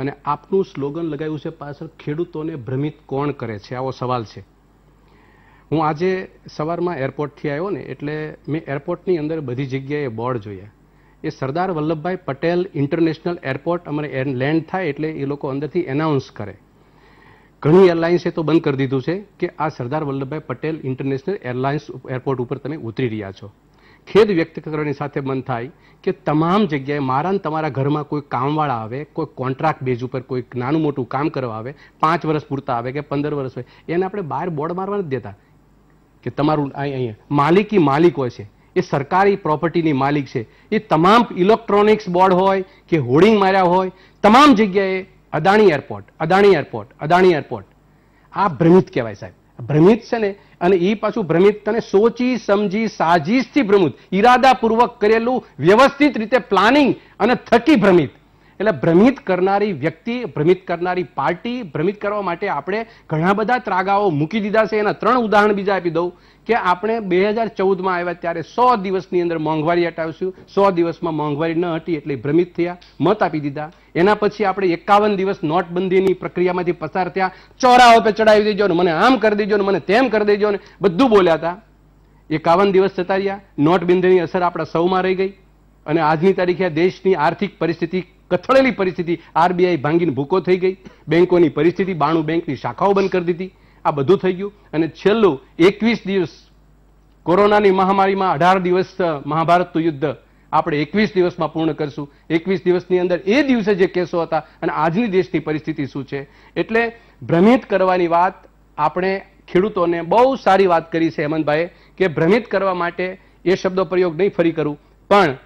અને આપનું સ્લોગન લગાવ્યું છે પાછળ ખેડૂતોને ભ્રમિત કોણ કરે છે, આવો સવાલ છે. હું આજે સવારમાં એરપોર્ટથી આવ્યો ને એટલે મેં એરપોર્ટની અંદર બધી જગ્યાએ બોર્ડ જોયા. એ સરદાર વલ્લભભાઈ પટેલ ઇન્ટરનેશનલ એરપોર્ટ અમારે લેન્ડ થાય એટલે એ લોકો અંદરથી એનાઉન્સ કરે. ઘણી એરલાઇન્સે તો બંધ કરી દીધું છે કે આ Sardar Vallabhbhai Patel international airlines airport ઉપર તમે ઉતરી રહ્યા છો. ખેદ વ્યક્ત કરવાની સાથે મન થાય કે તમામ જગ્યાએ મારા ને તમારા ઘરમાં કોઈ કામવાળા આવે, કોઈ કોન્ટ્રાક્ટ બેઝ ઉપર કોઈ નાનું મોટું કામ કરવા આવે, 5 વર્ષ પૂરતા આવે કે 15 વર્ષ હોય, એને આપણે બહાર બોર્ડ મારવા નથી દેતા કે તમારું અહીંયા માલિક હોય છે, એ સરકારી પ્રોપર્ટીની માલિક છે. એ તમામ ઇલેક્ટ્રોનિક્સ બોર્ડ હોય કે હોર્ડિંગ માર્યા હોય, તમામ જગ્યાએ અદાણી એરપોર્ટ. આ ભ્રમિત કહેવાય સાહેબ, ભ્રમિત છે ને. અને એ પાછું ભ્રમિત તને સોચી સમજી સાજીશથી ભ્રમિત, ઈરાદાપૂર્વક કરેલું વ્યવસ્થિત રીતે પ્લાનિંગ અને થકી ભ્રમિત. એટલે ભ્રમિત કરનારી વ્યક્તિ, ભ્રમિત કરનારી પાર્ટી, ભ્રમિત કરવા માટે આપણે ઘણા બધા ત્રાગાઓ મૂકી દીધા છે. એના 3 ઉદાહરણ બીજા આપી દઉં કે આપણે 2014માં આવ્યા ત્યારે 100 દિવસની અંદર મોંઘવારી હટાવશું, 100 દિવસમાં મોંઘવારી ન હટી એટલે ભ્રમિત થયા, મત આપી દીધા. એના પછી આપણે 51 દિવસ નોટબંધીની પ્રક્રિયામાંથી પસાર થયા, ચોરાહો પર ચડાવી દેજો ને મને આમ કરી દેજો ને મને તેમ કરી દેજો ને બધું બોલ્યા હતા. 51 દિવસ જતા રહ્યા, નોટબંધીની અસર આપણા સૌમાં રહી ગઈ અને આજની તારીખે દેશની આર્થિક પરિસ્થિતિ, કથળેલી પરિસ્થિતિ, RBI ભાંગીને ભૂકો થઈ ગઈ, બેંકોની પરિસ્થિતિ, 92 બેંકની શાખાઓ બંધ કરી દીધી. આ બધું થઈ ગયું. અને છેલ્લું 21 દિવસ કોરોનાની મહામારીમાં 18 દિવસ મહાભારતનું યુદ્ધ આપણે 21 દિવસમાં પૂર્ણ કરશું. 21 દિવસની અંદર એ દિવસે જે કેસો હતા અને આજની દેશની પરિસ્થિતિ શું છે. એટલે ભ્રમિત કરવાની વાત આપણે ખેડૂતોને બહુ સારી વાત કરી છે હેમંતભાઈએ કે ભ્રમિત કરવા માટે એ શબ્દો પ્રયોગ નહીં ફરી કરું. પણ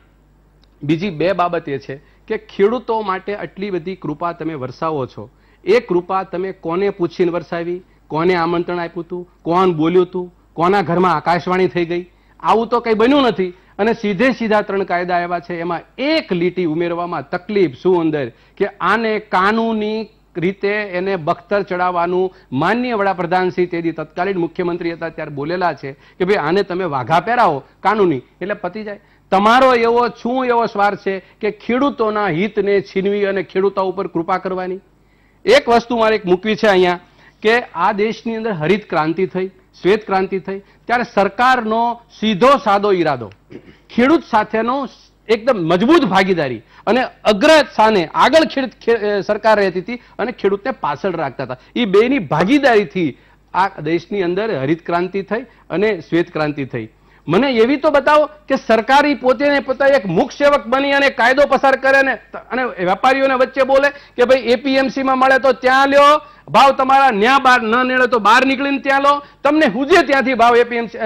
બીજી 2 બાબત એ છે કે ખેડૂતો માટે આટલી બધી કૃપા તમે વરસાવો છો, એ કૃપા તમે કોને પૂછીને વરસાવી, કોને આમંત્રણ આપ્યું હતું, કોણ બોલ્યું હતું, કોના ઘરમાં આકાશવાણી થઈ ગઈ, આવું તો કંઈ બન્યું નથી. અને સીધા 3 કાયદા આવ્યા છે, એમાં એક લીટી ઉમેરવામાં તકલીફ શું અંદર કે આને કાનૂની રીતે એને બખ્તર ચડાવવાનું માનનીય વડાપ્રધાન શ્રી તેદી તત્કાલીન મુખ્યમંત્રી હતા ત્યારે બોલેલા છે કે ભાઈ આને તમે વાઘા પહેરાવો કાનૂની એટલે પતી જાય. તમારો શું એવો સ્વાર્થ છે કે ખેડૂતોના હિતને છીનવી અને ખેડૂતો ઉપર કૃપા કરવાની. એક વસ્તુ મારે મૂકવી છે અહીંયા કે આ દેશની અંદર હરિત ક્રાંતિ થઈ, શ્વેત ક્રાંતિ થઈ ત્યારે સરકારનો સીધો સાદો ઈરાદો ખેડૂત સાથેનો એકદમ મજબૂત ભાગીદારી અને અગ્ર સ્થાને આગળ સરકાર રહેતી હતી અને ખેડૂતને પાછળ રાખતા હતા. એ બેની ભાગીદારીથી આ દેશની અંદર હરિત ક્રાંતિ થઈ અને શ્વેત ક્રાંતિ થઈ. મને એવી તો બતાવો કે સરકારી પોતે એક મુખ સેવક બની અને કાયદો પસાર કરે ને અને વેપારીઓને વચ્ચે બોલે કે ભાઈ એપીએમસીમાં મળે તો ત્યાં લ્યો, ભાવ તમારા ન્યા બહાર ન નીકળે તો બહાર નીકળીને ત્યાં લો, તમને હુજે ત્યાંથી ભાવ એપીએમસી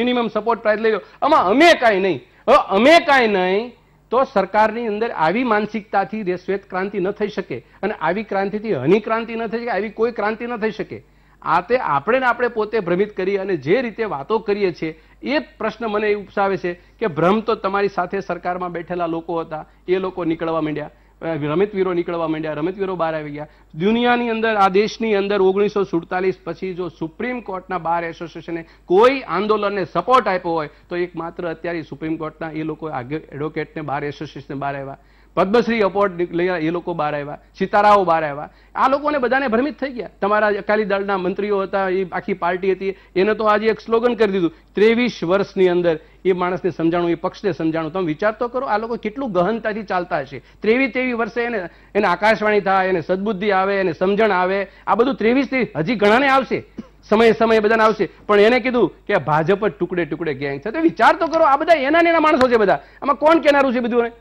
મિનિમમ સપોર્ટ પ્રાઇસ લઈ લો. આમાં અમે કાંઈ નહીં. હવે અમે કાંઈ નહીં તો સરકારની અંદર આવી માનસિકતાથી શ્વેત ક્રાંતિ ન થઈ શકે અને આવી ક્રાંતિથી હની ક્રાંતિ ન થઈ શકે, આવી કોઈ ક્રાંતિ ન થઈ શકે. આ તે આપણે પોતે ભ્રમિત કરી અને જે રીતે વાતો કરીએ છીએ એ પ્રશ્ન મને એ ઉપસાવે છે કે ભ્રમ તો તમારી સાથે સરકારમાં બેઠેલા લોકો હતા, એ લોકો નીકળવા માંડ્યા, રમતવીરો નીકળવા માંડ્યા, રમતવીરો બહાર આવી ગયા. દુનિયાની અંદર આ દેશની અંદર 1947 પછી જો સુપ્રીમ કોર્ટના બાર એસોસિએશને કોઈ આંદોલનને સપોર્ટ આપ્યો હોય તો એકમાત્ર અત્યારે સુપ્રીમ કોર્ટના એ લોકો એડવોકેટને બાર એસોસિએશને બહાર આવ્યા, પદ્મશ્રી એવોર્ડ લઈ એ લોકો બહાર આવ્યા, સિતારાઓ બહાર આવ્યા. આ લોકોને બધાને ભ્રમિત થઈ ગયા. તમારા અકાલી દળના મંત્રીઓ હતા, એ આખી પાર્ટી હતી, એને તો આજે એક સ્લોગન કરી દીધું 23 વર્ષની અંદર એ માણસને સમજાણું, એ પક્ષને સમજાણું. તમે વિચાર તો કરો આ લોકો કેટલું ગહનતાથી ચાલતા હશે. 23 વર્ષે એને આકાશવાણી થાય, એને સદબુદ્ધિ આવે, એને સમજણ આવે, આ બધું 23 હજી ઘણાને આવશે, સમય બધાને આવશે. પણ એને કીધું કે ભાજપ ટુકડે ટુકડે ગેંગ છે. તો વિચાર તો કરો, આ બધા એના માણસો છે બધા. આમાં કોણ કહેનારું છે બધું?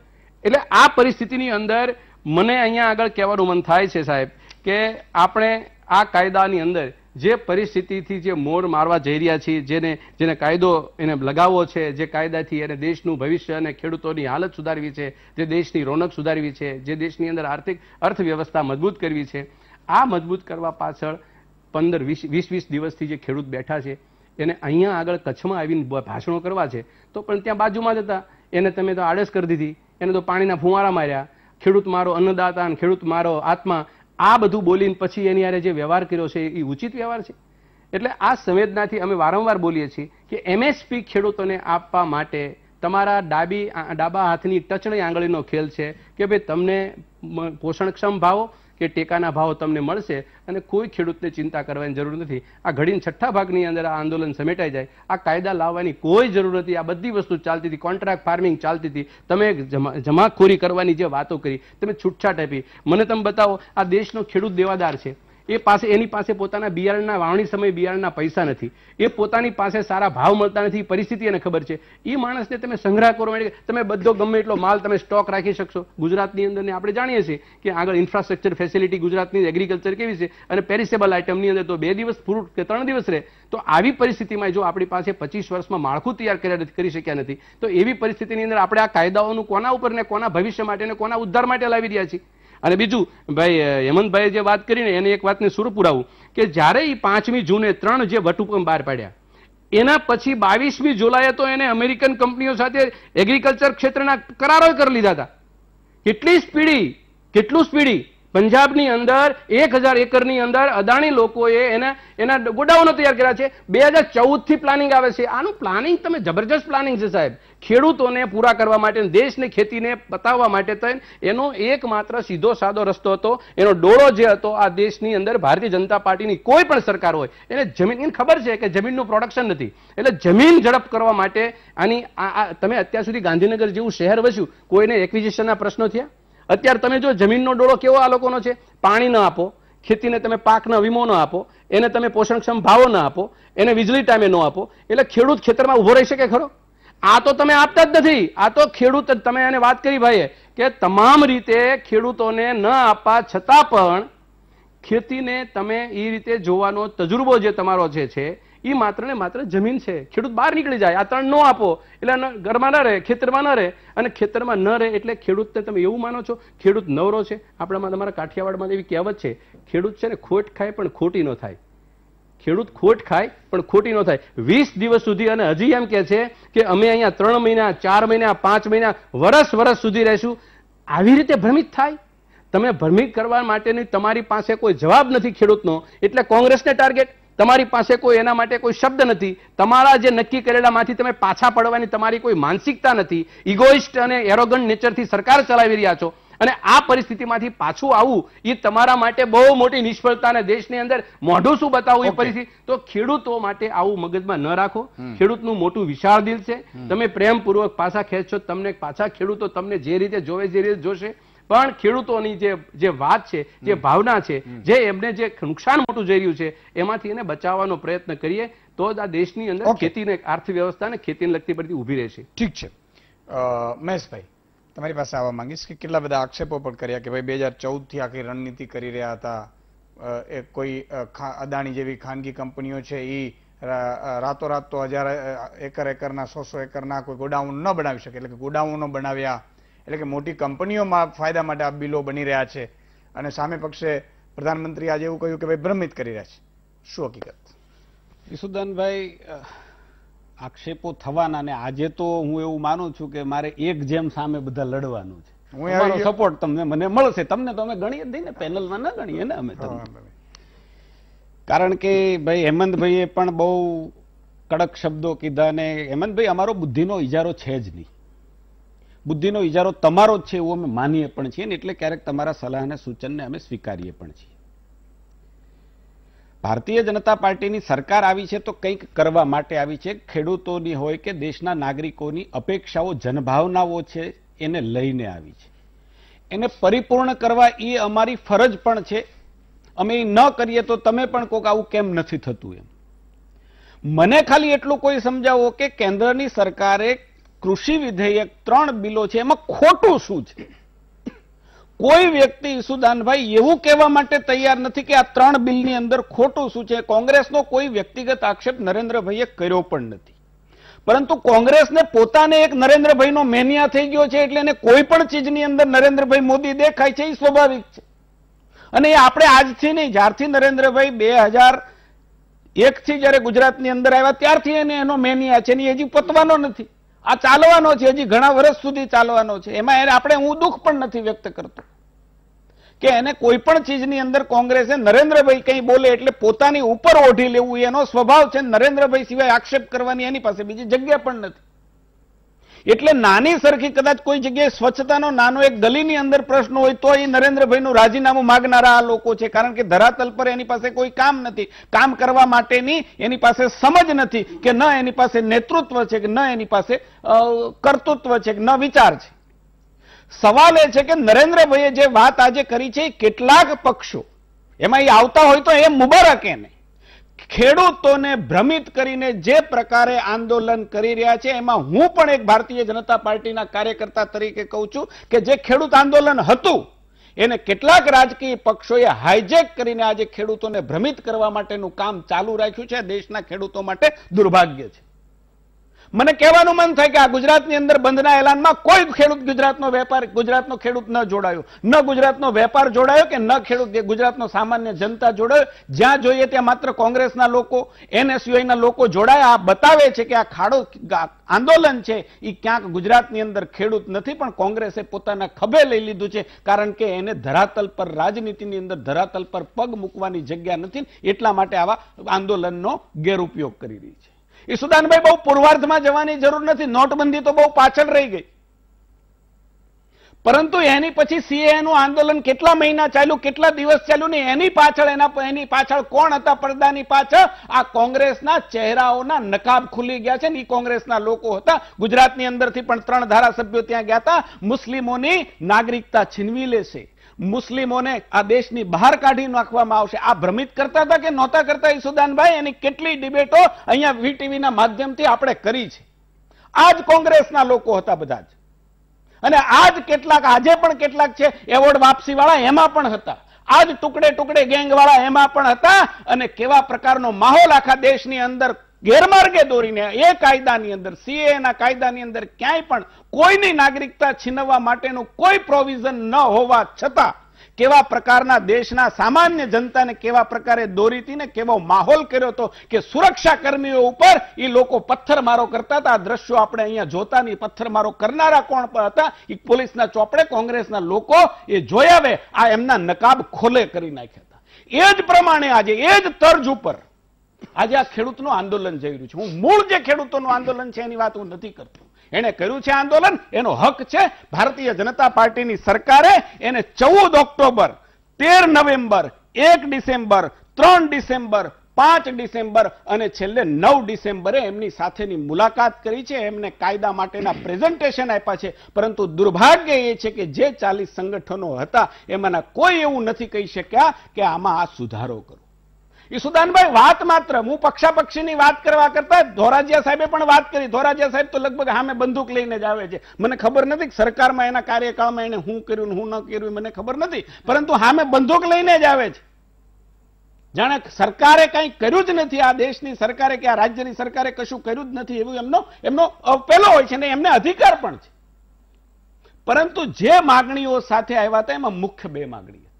એટલે આ પરિસ્થિતિની અંદર મને અહીંયા આગળ કહેવાનું મન થાય છે સાહેબ કે આપણે આ કાયદાની અંદર જે પરિસ્થિતિથી જે મોર મારવા જઈ રહ્યા છીએ, જેને કાયદો એને લગાવવો છે, જે કાયદાથી એને દેશનું ભવિષ્ય અને ખેડૂતોની હાલત સુધારવી છે, જે દેશની રોનક સુધારવી છે, જે દેશની અંદર આર્થિક અર્થવ્યવસ્થા મજબૂત કરવી છે, આ મજબૂત કરવા પાછળ 15-20 દિવસથી જે ખેડૂત બેઠા છે એને અહીંયા આગળ કચ્છમાં આવીને ભાષણો કરવા છે તો પણ ત્યાં બાજુમાં જ હતા, એને તમે તો આળસ કરી દીધી, એને તો પાણીના ફુવારા માર્યા, ખેડૂત મારો અન્નદાતા અને ખેડૂત મારો આત્મા, આ બધું બોલીને પછી એની હારે જે વ્યવહાર કર્યો છે એ ઉચિત વ્યવહાર છે? એટલે આ સંવેદનાથી અમે વારંવાર બોલીએ છીએ કે MSP ખેડૂતોને આપવા માટે તમારા ડાબા હાથની ટચણી આંગળીનો ખેલ છે કે ભાઈ તમને પોષણક્ષમ ભાવો કે ટેકાના ભાવ તમને મળશે અને કોઈ ખેડૂતને ચિંતા કરવાની જરૂર નથી. આ ઘડીને છઠ્ઠા ભાગની અંદર આ આંદોલન સમેટાઈ જાય, આ કાયદા લાવવાની કોઈ જરૂર નથી. આ બધી વસ્તુ ચાલતી હતી, કોન્ટ્રાક્ટ ફાર્મિંગ ચાલતી હતી, તમે જમાખોરી કરવાની જે વાતો કરી, તમે છૂટછાટ આપી. મને તમે બતાવો, આ દેશનો ખેડૂત દેવાદાર છે, એની પાસે પોતાના બિયારણના વાવણી સમયે બિયારણના પૈસા નથી, એ પોતાની પાસે સારા ભાવ મળતા નથી, પરિસ્થિતિ એને ખબર છે. એ માણસને તમે સંગ્રહ કરવા માટે તમે બધો ગમે એટલો માલ તમે સ્ટોક રાખી શકશો. ગુજરાતની અંદર આપણે જાણીએ છીએ કે આગળ ઇન્ફ્રાસ્ટ્રક્ચર ફેસિલિટી ગુજરાતની એગ્રીકલ્ચર કેવી છે અને પેરિસેબલ આઇટમની અંદર તો 2 દિવસ ફ્રૂટ કે 3 દિવસ રહે. તો આવી પરિસ્થિતિમાં જો આપણી પાસે 25 વર્ષમાં માળખું તૈયાર કરી શક્યા નથી તો એવી પરિસ્થિતિની અંદર આપણે આ કાયદાઓનું કોના ઉપર ને કોના ભવિષ્ય માટે ને કોના ઉદ્ધાર માટે લાવી રહ્યા છીએ? અને બીજું ભાઈ હેમંતભાઈએ જે વાત કરીને એને એક વાતને સુર પુરાવું કે જ્યારે એ 5મી જૂને 3 જે વટહુકમ બહાર પાડ્યા એના પછી 22મી જુલાઈએ તો એને અમેરિકન કંપનીઓ સાથે એગ્રીકલ્ચર ક્ષેત્રના કરારો કરી લીધા હતા. કેટલું સ્પીડી પંજાબની અંદર 1000 એકરની અંદર અદાણી લોકોએ એના ગોડાઉનો તૈયાર કર્યા છે. 2014 થી પ્લાનિંગ આવે છે. આનું પ્લાનિંગ તમે જબરજસ્ત પ્લાનિંગ છે સાહેબ, ખેડૂતોને પૂરા કરવા માટે, દેશની ખેતીને બતાવવા માટે તો એનો એકમાત્ર સીધો સાદો રસ્તો હતો. એનો ડોળો જે હતો આ દેશની અંદર ભારતીય જનતા પાર્ટીની કોઈ પણ સરકાર હોય એને જમીન ખબર છે કે જમીનનું પ્રોડક્શન નથી, એટલે જમીન ઝડપ કરવા માટે આની તમે અત્યાર સુધી ગાંધીનગર જેવું શહેર વસ્યું, કોઈને એક્વિઝિશનના પ્રશ્નો થયા? અત્યારે તમે જો જમીનનો ડોળો કેવો આ લોકોનો છે, પાણી ન આપો, ખેતીને તમે પાકનો વીમો ન આપો, એને તમે પોષણક્ષમ ભાવો ન આપો, એને વીજળી ટાઈમે ન આપો, એટલે ખેડૂત ખેતરમાં ઉભો રહી શકે ખરો? આ તો તમે આપતા જ નથી. આ તો ખેડૂત, તમે એને વાત કરી ભાઈએ કે તમામ રીતે ખેડૂતોને ન આપવા છતાં પણ ખેતીને તમે એ રીતે જોવાનો તજુર્બો જે તમારો જે છે એ માત્ર ને માત્ર જમીન છે. ખેડૂત બહાર નીકળી જાય, આ 3 ન આપો એટલે ઘરમાં ન રહે, ખેતરમાં ન રહે, અને ખેતરમાં ન રહે એટલે ખેડૂતને તમે એવું માનો છો ખેડૂત નવરો છે? આપણામાં તમારા કાઠિયાવાડમાં એવી કહેવત છે, ખેડૂત છે ને ખોટ ખાય પણ ખોટી ન થાય. ખેડૂત ખોટ ખાય પણ ખોટી ન થાય. 20 દિવસ સુધી અને હજી એમ કે છે કે અમે અહીંયા 3 મહિના 4 મહિના 5 મહિના વર્ષ સુધી રહેશું. આવી રીતે ભ્રમિત થાય? તમે ભ્રમિત કરવા માટેની તમારી પાસે કોઈ જવાબ નથી ખેડૂતનો, એટલે કોંગ્રેસને ટાર્ગેટ. તમારી પાસે કોઈ એના માટે કોઈ શબ્દ નથી. તમારા જે નક્કી કરેલામાંથી તમે પાછા પડવાની તમારી કોઈ માનસિકતા નથી. ઇગોઇસ્ટ અને એરોગન્ટ નેચરથી સરકાર ચલાવી રહ્યા છો અને આ પરિસ્થિતિમાંથી પાછું આવવું એ તમારા માટે બહુ મોટી નિષ્ફળતા, અને દેશની અંદર મોઢું શું બતાવવું એ પરિસ્થિતિ. તો ખેડૂતો માટે આવું મગજમાં ન રાખો. ખેડૂતનું મોટું વિશાળ દિલ છે, તમે પ્રેમપૂર્વક પાછા ખેંચશો, તમને પાછા ખેડૂતો તમને જે રીતે જોવે જે રીતે જોશે. પણ ખેડૂતોની જે વાત છે, જે ભાવના છે, જે એમને જે નુકસાન મોટું જઈ રહ્યું છે એમાંથી એને બચાવવાનો પ્રયત્ન કરીએ તો જ આ દેશની અંદર ખેતીને, અર્થવ્યવસ્થાને ખેતીને લગતી પડતી ઊભી રહેશે. ઠીક છે. મહેશભાઈ, તમારી પાસે આવવા માંગીશ કે કેટલા બધા આક્ષેપો પણ કર્યા કે ભાઈ 2014 થી આખી રણનીતિ કરી રહ્યા હતા, કોઈ અદાણી જેવી ખાનગી કંપનીઓ છે એ રાતોરાત તો 1000 એકરના 100 એકરના કોઈ ગોડાઉન ન બનાવી શકે, એટલે કે ગોડાઉનો બનાવ્યા, એટલે કે મોટી કંપનીઓમાં ફાયદા માટે આ બિલો બની રહ્યા છે, અને સામે પક્ષે પ્રધાનમંત્રી આજે એવું કહ્યું કે ભાઈ ભ્રમિત કરી રહ્યા છે. શું હકીકત? ઈસુદાનભાઈ, આક્ષેપો થવાના, ને આજે તો હું એવું માનું છું કે મારે એક જેમ સામે બધા લડવાનું છે. તમારો સપોર્ટ તમને મને મળશે. તમને તો અમે ગણીએ જ નહીં ને, પેનલમાં ન ગણીએ ને અમે તમને. કારણ કે ભાઈ હેમંતભાઈએ પણ બહુ કડક શબ્દો કીધા, ને હેમંતભાઈ અમારો બુદ્ધિનો ઇજારો છે જ નહીં. બુદ્ધિનો ઇજારો તમારો જ છે એવું અમે માનીએ પણ છીએ ને, એટલે ક્યારેક તમારા સલાહ અને સૂચનને અમે સ્વીકારીએ પણ છીએ. ભારતીય જનતા પાર્ટીની સરકાર આવી છે તો કંઈક કરવા માટે આવી છે. ખેડૂતોની હોય કે દેશના નાગરિકોની અપેક્ષાઓ, જનભાવનાઓ છે એને લઈને આવી છે. એને પરિપૂર્ણ કરવા એ અમારી ફરજ પણ છે. અમે એ ન કરીએ તો તમે પણ કોક આવું કેમ નથી થતું એમ. મને ખાલી એટલું કોઈ સમજાવો કે કેન્દ્રની સરકારે કૃષિ વિધેયક 3 બિલો છે એમાં ખોટું શું છે? કોઈ વ્યક્તિ ઈસુદાનભાઈ એવું કહેવા માટે તૈયાર નથી કે આ 3 બિલની અંદર ખોટું શું છે. કોંગ્રેસનો કોઈ વ્યક્તિગત આક્ષેપ નરેન્દ્રભાઈએ કર્યો પણ નથી, પરંતુ કોંગ્રેસને પોતાને એક નરેન્દ્રભાઈનો મેનિયા થઈ ગયો છે, એટલે એને કોઈ પણ ચીજની અંદર નરેન્દ્રભાઈ મોદી દેખાય છે એ સ્વાભાવિક છે. અને એ આપણે આજથી નહીં, જ્યારથી નરેન્દ્રભાઈ 2001 થી જયારે ગુજરાતની અંદર આવ્યા ત્યારથી એને એનો મેનિયા છે ને હજી પતવાનો નથી. આ ચાલવાનો છે, હજી ઘણા વર્ષ સુધી ચાલવાનો છે. એમાં આપણે હું દુઃખ પણ નથી વ્યક્ત કરતો કે એને કોઈ પણ ચીજની અંદર કોંગ્રેસે નરેન્દ્રભાઈ કંઈ બોલે એટલે પોતાની ઉપર ઓઢી લેવું એનો સ્વભાવ છે. નરેન્દ્રભાઈ સિવાય આક્ષેપ કરવાની એની પાસે બીજી જગ્યા પણ નથી. એટલે નાની સરખી કદાચ કોઈ જગ્યાએ સ્વચ્છતાનો નાનો એક ગલીની અંદર પ્રશ્ન હોય તો એ નરેન્દ્રભાઈનું રાજીનામું માગનારા આ લોકો છે, કારણ કે ધરાતલ પર એની પાસે કોઈ કામ નથી, કામ કરવા માટેની એની પાસે સમજ નથી, કે ન એની પાસે નેતૃત્વ છે, કે ન એની પાસે કર્તૃત્વ છે, કે ન વિચાર છે. સવાલ એ છે કે નરેન્દ્રભાઈએ જે વાત આજે કરી છે એ કેટલાક પક્ષો એમાં એ આવતા હોય તો એ મુબારક એને ખેડૂતોને ભ્રમિત કરીને જે પ્રકારે આંદોલન કરી રહ્યા છે એમાં હું પણ એક ભારતીય જનતા પાર્ટીના કાર્યકર્તા તરીકે કહું છું કે જે ખેડૂત આંદોલન હતું એને કેટલાક રાજકીય પક્ષોએ હાઈજેક કરીને આજે ખેડૂતોને ભ્રમિત કરવા માટેનું કામ ચાલુ રાખ્યું છે. દેશના ખેડૂતો માટે દુર્ભાગ્ય છે. મને કહેવાનું મન થાય કે આ ગુજરાતની અંદર બંધના એલાનમાં કોઈ ખેડૂત ગુજરાતનો વેપાર, ગુજરાતનો ખેડૂત ન જોડાયો, ન ગુજરાતનો વેપાર જોડાયો, કે ન ખેડૂત ગુજરાતનો સામાન્ય જનતા જોડાયો. જ્યાં જોઈએ ત્યાં માત્ર કોંગ્રેસના લોકો, NSUIના લોકો જોડાયા. આ બતાવે છે કે આ ખાડો આંદોલન છે એ ક્યાંક ગુજરાતની અંદર ખેડૂત નથી, પણ કોંગ્રેસે પોતાના ખભે લઈ લીધું છે, કારણ કે એને ધરાતલ પર, રાજનીતિની અંદર ધરાતલ પર પગ મૂકવાની જગ્યા નથી. એટલા માટે આવા આંદોલનનો ગેરઉપયોગ કરી રહી છે. ઈસુદાનભાઈ બહુ પૂર્વાર્ધમાં જવાની જરૂર નથી. નોટબંધી તો બહુ પાછળ રહી ગઈ, પરંતુ એની પછી CAA નું આંદોલન કેટલા મહિના ચાલ્યું, કેટલા દિવસ ચાલ્યું ને એની પાછળ કોણ હતા? પડદાની પાછળ આ કોંગ્રેસના ચહેરાઓના નકાબ ખુલી ગયા છે ને એ કોંગ્રેસના લોકો હતા. ગુજરાતની અંદરથી પણ 3 ધારાસભ્યો ત્યાં ગયા હતા. મુસ્લિમોની નાગરિકતા છીનવી લેશે, મુસ્લિમોને આ દેશની બહાર કાઢી નાખવામાં આવશે. આ ભ્રમિત કરતા હતા કે નહોતા કરતા ઈસુદાનભાઈ? એની કેટલી ડિબેટો અહીંયા VTVના માધ્યમથી આપણે કરી છે. આ જ કોંગ્રેસના લોકો હતા બધા જ, અને આજ કેટલાક, આજે પણ કેટલાક છે એવોર્ડ વાપસી વાળા એમાં પણ હતા, આજ ટુકડે ટુકડે ગેંગ વાળા એમાં પણ હતા. અને કેવા પ્રકારનો માહોલ આખા દેશની અંદર ગેરમાર્ગે દોરીને એ કાયદાની અંદર, CAAના કાયદાની અંદર ક્યાંય પણ કોઈની નાગરિકતા છીનવવા માટેનું કોઈ પ્રોવિઝન ન હોવા છતાં કેવા પ્રકારના દેશના સામાન્ય જનતાને કેવા પ્રકારે દોરીતી ને કેવો માહોલ કર્યો હતો કે સુરક્ષા કર્મીઓ ઉપર એ લોકો પથ્થરમારો કરતા હતા. આ દ્રશ્યો આપણે અહીંયા જોતા નહીં. પથ્થરમારો કરનારા કોણ હતા? એ પોલીસના ચોપડે કોંગ્રેસના લોકો એ જોઈ આવે, આ એમના નકાબ ખોલે કરી નાખ્યા હતા. એ જ પ્રમાણે આજે એ જ તર્જ ઉપર આજે આ ખેડૂતનું આંદોલન જઈ રહ્યું છે. હું મૂળ જે ખેડૂતોનું આંદોલન છે એની વાત હું નથી કરતો. એને કર્યું છે આંદોલન, એનો હક છે. ભારતીય જનતા પાર્ટીની સરકારે એને 14 October, 13 November, 1 December, 3 December, 5 December અને છેલ્લે 9 ડિસેમ્બરે એમની સાથેની મુલાકાત કરી છે. એમને કાયદા માટેના પ્રેઝન્ટેશન આપ્યા છે. પરંતુ દુર્ભાગ્ય એ છે કે જે 40 સંગઠનો હતા એમાંના કોઈ એવું નથી કહી શક્યા કે આમાં આ સુધારો કરો. ઈસુદાનભાઈ વાત માત્ર, હું પક્ષાપક્ષીની વાત કરવા કરતા ધોરાજીયા સાહેબે પણ વાત કરી. ધોરાજીયા સાહેબ તો લગભગ સામે બંદૂક લઈને જ આવે છે. મને ખબર નથી કે સરકારમાં એના કાર્યકાળમાં એને શું કર્યું ને શું ન કર્યું મને ખબર નથી, પરંતુ સામે બંદૂક લઈને જ આવે છે. જાણે સરકારે કંઈ કર્યું જ નથી, આ દેશની સરકારે કે આ રાજ્યની સરકારે કશું કર્યું જ નથી એવું એમનો પેલો હોય છે ને એમને અધિકાર પણ છે. પરંતુ જે માગણીઓ સાથે આવ્યા હતા એમાં મુખ્ય 2 માગણી હતી.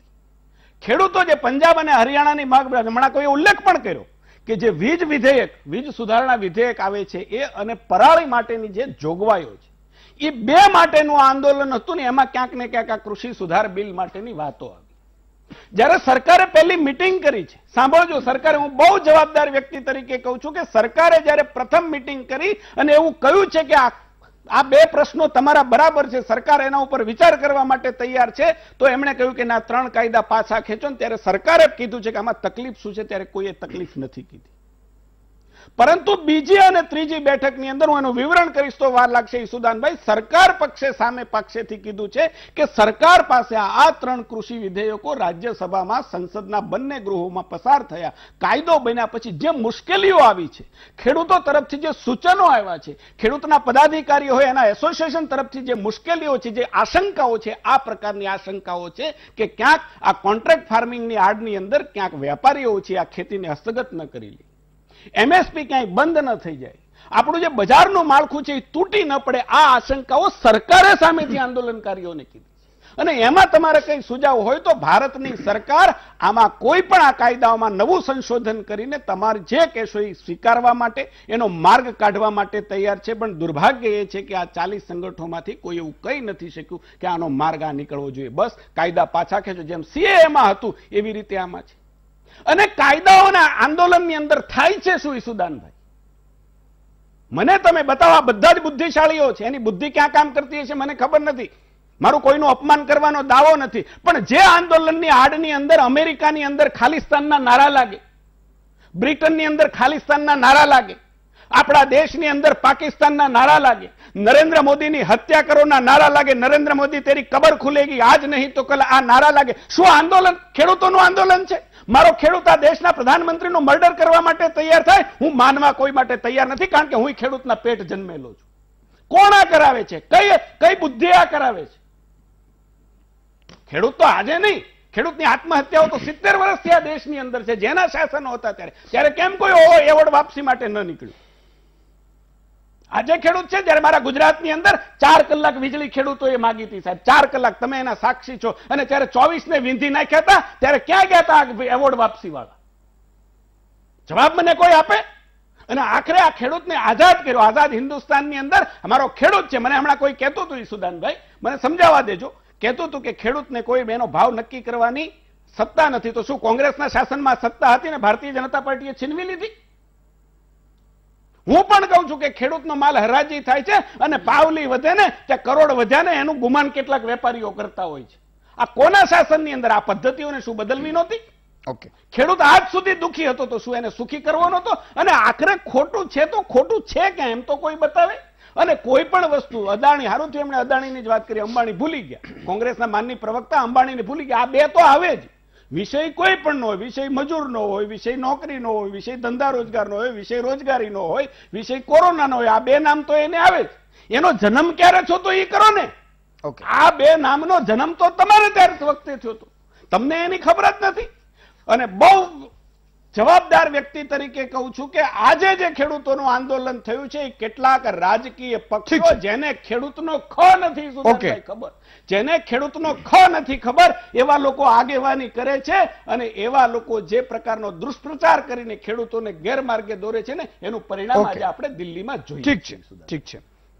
ખેડૂતો જે પંજાબ અને હરિયાણાની માંગ, હમણાં કોઈ ઉલ્લેખ પણ કર્યો કે જે વીજ સુધારણા વિધેયક આવે છે એ અને પરાળી માટેની જે જોગવાઈઓ છે એ 2 માટેનું આંદોલન હતું ને એમાં ક્યાંક ને ક્યાંક આ કૃષિ સુધાર બિલ માટેની વાતો આવી. જ્યારે સરકારે પહેલી મીટિંગ કરી છે, સાંભળજો, સરકારે, હું બહુ જવાબદાર વ્યક્તિ તરીકે કહું છું કે સરકારે જ્યારે પ્રથમ મીટિંગ કરી અને એવું કહ્યું છે કે આ 2 પ્રશ્નો તમારા બરાબર છે, સરકાર એના ઉપર વિચાર કરવા માટે તૈયાર છે, તો એમણે કહ્યું કે ના 3 કાયદા પાછા ખેંચો ને ત્યારે સરકારે કીધું છે કે આમાં તકલીફ શું છે, ત્યારે કોઈએ તકલીફ નથી કીધી. પરંતુ બીજી અને ત્રીજી બેઠકની અંદર હું એનું વિવરણ કરીશ તો વાર લાગશે. ઈસુદાનભાઈ, સરકાર પક્ષે સામે પક્ષેથી કીધું છે કે સરકાર પાસે આ 3 કૃષિ વિધેયકો રાજ્યસભામાં સંસદના બંને ગૃહોમાં પસાર થયા, કાયદો બન્યા પછી જે મુશ્કેલીઓ આવી છે, ખેડૂતો તરફથી જે સૂચનો આવ્યા છે, ખેડૂતના પદાધિકારીઓ હોય એના એસોસિએશન તરફથી જે મુશ્કેલીઓ છે, જે આશંકાઓ છે, આ પ્રકારની આશંકાઓ છે કે ક્યાંક આ કોન્ટ્રાક્ટ ફાર્મિંગની આડની અંદર ક્યાંક વેપારીઓ છે આ ખેતીને હસ્તગત ન કરી લે, એમએસપી ક્યાંય બંધ ન થઈ જાય, આપણું જે બજારનું માળખું છે એ તૂટી ન પડે, આ આશંકાઓ સરકારે સામેથી આંદોલનકારીઓને કીધી છે. અને એમાં તમારે કઈ સુઝાવ હોય તો ભારતની સરકાર આમાં કોઈ પણ આ કાયદાઓમાં નવું સંશોધન કરીને તમારે જે કહેશો એ સ્વીકારવા માટે, એનો માર્ગ કાઢવા માટે તૈયાર છે. પણ દુર્ભાગ્ય એ છે કે આ 40 સંગઠનોમાંથી કોઈ એવું કહી નથી શક્યું કે આનો માર્ગ આ નીકળવો જોઈએ. બસ કાયદા પાછા ખેંચો, જેમ સીએએમાં હતું એવી રીતે આમાં છે. અને કાયદાઓના આંદોલનની અંદર થાય છે શું ઈસુદાનભાઈ? મને તમે બતાવો. બધા જ બુદ્ધિશાળીઓ છે, એની બુદ્ધિ ક્યાં કામ કરતી હશે મને ખબર નથી, મારું કોઈનું અપમાન કરવાનો દાવો નથી, પણ જે આંદોલનની આડની અંદર અમેરિકાની અંદર ખાલિસ્તાનના નારા લાગે, બ્રિટનની અંદર ખાલિસ્તાનના નારા લાગે, આપણા દેશની અંદર પાકિસ્તાનના નારા લાગે, નરેન્દ્ર મોદીની હત્યા કરોના નારા લાગે, નરેન્દ્ર મોદી તેરી કબર ખુલેગી આજ નહીં તો કલ, આ નારા લાગે, શું આંદોલન ખેડૂતોનું આંદોલન છે? મારો ખેડૂત આ દેશના પ્રધાનમંત્રીનું મર્ડર કરવા માટે તૈયાર થાય, હું માનવા કોઈ માટે તૈયાર નથી, કારણ કે હું ખેડૂતના પેટ જન્મેલો છું. કોણ આ કરાવે છે? કઈ બુદ્ધિ આ કરાવે છે? ખેડૂત તો આજે નહીં, ખેડૂતની આત્મહત્યાઓ તો 70 વર્ષથી આ દેશની અંદર છે. જેના શાસનો હતા ત્યારે કેમ કોઈ એવોર્ડ વાપસી માટે ન નીકળ્યું? આજે ખેડૂત છે, જ્યારે મારા ગુજરાતની અંદર 4 કલાક વીજળી ખેડૂતોએ માગી હતી સાહેબ, 4 કલાક, તમે એના સાક્ષી છો. અને ત્યારે 24 ને વીંધી નાખ્યા હતા, ત્યારે ક્યાં ગયા હતા એવોર્ડ વાપસી વાળા? જવાબ મને કોઈ આપે? અને આખરે આ ખેડૂતને આઝાદ કર્યો. આઝાદ હિન્દુસ્તાનની અંદર અમારો ખેડૂત છે. મને હમણાં કોઈ કહેતું હતું, ઈસુદાનભાઈ મને સમજાવવા દેજો, કહેતું હતું કે ખેડૂતને કોઈ એનો ભાવ નક્કી કરવાની સત્તા નથી. તો શું કોંગ્રેસના શાસનમાં સત્તા હતી ને ભારતીય જનતા પાર્ટીએ છીનવી લીધી? હું પણ કહું છું કે ખેડૂતનો માલ હરાજી થાય છે અને પાવલી વધે ને ત્યાં કરોડ વધ્યા ને એનું ગુમાન કેટલાક વેપારીઓ કરતા હોય છે. આ કોના શાસનની અંદર? આ પદ્ધતિઓને શું બદલવી નહોતી? ઓકે, ખેડૂત આજ સુધી દુખી હતો તો શું એને સુખી કરવો નહોતો? અને આખરે ખોટું છે તો ખોટું છે કે એમ તો કોઈ બતાવે. અને કોઈ પણ વસ્તુ, અદાણી, હારું થયું એમણે અદાણીની જ વાત કરી, અંબાણી ભૂલી ગયા, કોંગ્રેસના માનની પ્રવક્તા અંબાણીને ભૂલી ગયા. આ બે તો આવે જ, વિષય કોઈ પણ નો હોય, વિષય મજૂરનો હોય, વિષય નોકરીનો હોય, વિષય ધંધા રોજગારનો હોય, વિષય રોજગારીનો હોય, વિષય કોરોનાનો હોય, આ બે નામ તો એને આવે જ. એનો જન્મ ક્યારે છો તો એ કરો ને. આ બે નામનો જન્મ તો તમારે ત્યારે વખતે થયો હતો, તમને એની ખબર જ નથી. અને બહુ જવાબદાર વ્યક્તિ તરીકે કહું છું કે આજે જે ખેડૂતોનું આંદોલન થયું છે એ કેટલાક રાજકીય પક્ષો, જેને ખેડૂતનો ખ નથી ખબર, જેને ખેડૂતનો ખ નથી ખબર, એવા લોકો આગેવાની કરે છે. અને એવા લોકો જે પ્રકારનો દુષ્પ્રચાર કરીને ખેડૂતોને ગેરમાર્ગે દોરે છે ને, એનું પરિણામ આજે આપણે દિલ્હીમાં જોઈએ. ઠીક છે.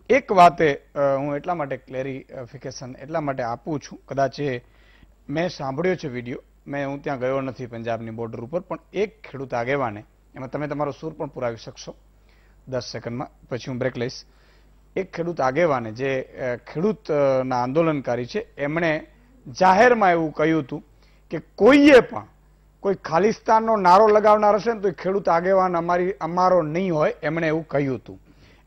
એક વાતે હું એટલા માટે ક્લેરિફિકેશન એટલા માટે આપું છું, કદાચ મેં સાંભળ્યો છે વિડીયો, હું ત્યાં ગયો નથી પંજાબની બોર્ડર ઉપર, પણ એક ખેડૂત આગેવાને, એમાં તમે તમારો સૂર પણ પુરાવી શકશો 10 સેકન્ડમાં, પછી હું બ્રેક લઈશ. એક ખેડૂત આગેવાને જે ખેડૂતના આંદોલનકારી છે, એમણે જાહેરમાં એવું કહ્યું હતું કે કોઈએ પણ કોઈ ખાલિસ્તાનનો નારો લગાવનાર હશે ને તો ખેડૂત આગેવાન અમારો નહીં હોય. એમણે એવું કહ્યું હતું.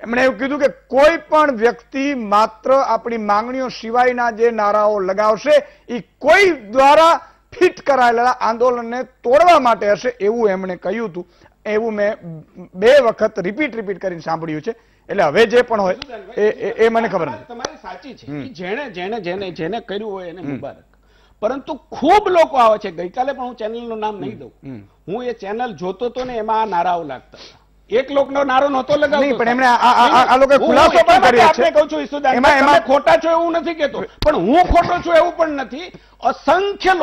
એમણે એવું કીધું કે કોઈ પણ વ્યક્તિ માત્ર આપણી માંગણીઓ સિવાયના જે નારાઓ લગાવશે એ કોઈ દ્વારા ફિટ કરાયેલા આંદોલનને તોડવા માટે હશે, એવું એમણે કહ્યું હતું. એવું મેં 2 વખત રિપીટ કરીને સાંભળ્યું છે. એટલે હવે જે પણ હોય એ મને ખબર નથી. તમારી સાચી છે, જેને કર્યું હોય એને મુબારક. પરંતુ ખૂબ લોકો આવે છે. ગઈકાલે પણ હું ચેનલનું નામ નહીં દઉં, હું એ ચેનલ જોતો હતો ને એમાં આ નારાઓ લાગતા હતા. એક લોકનો નારો નહોતો લગાવતો, પણ એમણે આ લોકો ખુલાસો પણ કર્યો છે. કહું છું ઈસુદાન, તમે ખોટા છો એવું નથી કહેતો, પણ હું ખોટો છું એવું પણ નથી. અસંખ્ય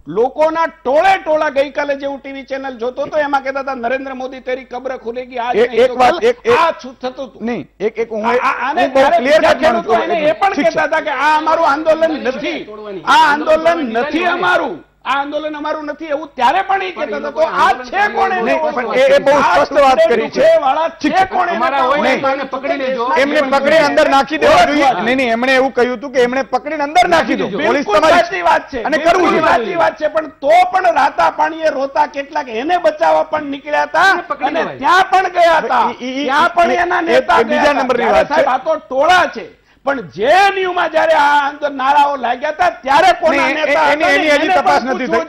લોકોના ટોળા ગઈકાલે જે હું ટીવી ચેનલ જોતો હતો એમાં કહેતા હતા નરેન્દ્ર મોદી તેરી કબ્ર ખુલેગી આજ નહીં. આ થતું હતું નહીં. એ પણ કહેતા હતા કે આ અમારું આંદોલન નથી, આ આંદોલન નથી અમારું, આ આંદોલન અમારું નથી એવું ત્યારે પણ એ કહેતા હતા. તો આ છે કોણ એને એ બહુ સ્પષ્ટ વાત કરી છે. એમને પકડી અંદર નાખી દેવા જોઈએ. નહીં, એમણે એવું કહ્યું હતું કે એમણે પકડીને અંદર નાખી દો. પોલીસ સાચી વાત છે અને કરવું સાચી વાત છે, પણ તો પણ રાતા પાણીએ રોતા કેટલાક એને બચાવવા પણ નીકળ્યા હતા અને ત્યાં પણ ગયા હતા. ત્યાં પણ એના નેતા બીજા નંબરની વાત છે. આ તો ટોળા છે. પણ જેએનયુમાં જ્યારે આ અંદર નારાઓ લાગ્યા હતા ત્યારે કોના નેતા એની હજી તપાસ નથી થઈ.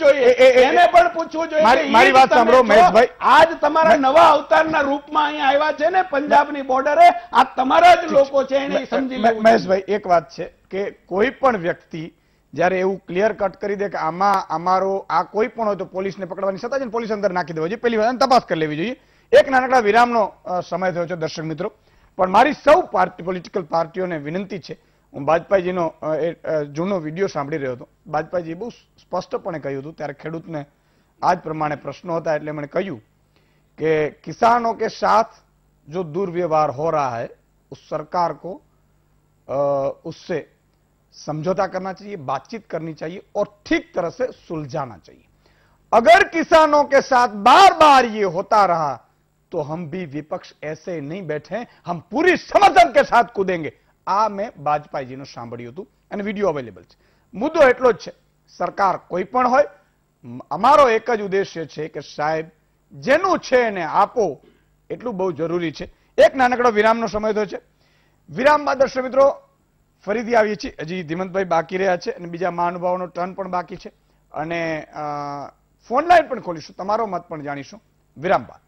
એને પણ પૂછવું જોઈએ. મારી વાત સાંભળો મહેશભાઈ. આજ તમારા નવા અવતારના રૂપમાં અહીંયા આવ્યા છે ને પંજાબની બોર્ડરે, આ તમારા જ લોકો છે, એને સમજી લેવું. મહેશભાઈ, એક વાત છે કે કોઈ પણ વ્યક્તિ જયારે એવું ક્લિયર કટ કરી દે કે આમાં અમારો આ કોઈ પણ હોય તો પોલીસને પકડવાની સત્તા છે, પોલીસ અંદર નાખી દેવા જોઈએ. પહેલી વાત તપાસ કરી લેવી જોઈએ. એક નાનકડા વિરામનો સમય થયો છે દર્શક મિત્રો, પણ મારી સૌ પોલિટિકલ પાર્ટીઓને વિનંતી છે. હું બાજપાઈજીનો જૂનો વિડીયો સાંભળી રહ્યો હતો. બાજપાઈજી બહુ સ્પષ્ટપણે કહ્યું હતું, ત્યારે ખેડૂતને આ જ પ્રમાણે પ્રશ્નો હતા, એટલે એમણે કહ્યું કે કિસાનો કે સાથ જો दुर्व्यवहार हो रहा है उस सरकार को उससे समझौता करना चाहिए, बातचीत करनी चाहिए और ठीक तरह से सुलझाना चाहिए. अगर किसानों के साथ बार बार ये होता रहा तो हम भी विपक्ष ऐसे नहीं बैठे, हम पूरी समर्थन के साथ कूदेंगे. આ મેં બાજપાઈજીનું સાંભળ્યું હતું અને વિડીયો અવેલેબલ છે. મુદ્દો એટલો જ છે, સરકાર કોઈ પણ હોય, અમારો એક જ ઉદ્દેશ્ય છે કે સાહેબ જેનું છે એને આપો, એટલું બહુ જરૂરી છે. એક નાનકડો વિરામનો સમય થયો છે. વિરામ બાદ દર્શક મિત્રો ફરીથી આવીએ છીએ. હજી ધીમંતભાઈ બાકી રહ્યા છે અને બીજા મહાનુભાવોનો ટર્ન પણ બાકી છે અને ફોન લાઈન પણ ખોલીશું, તમારો મત પણ જાણીશું વિરામ બાદ.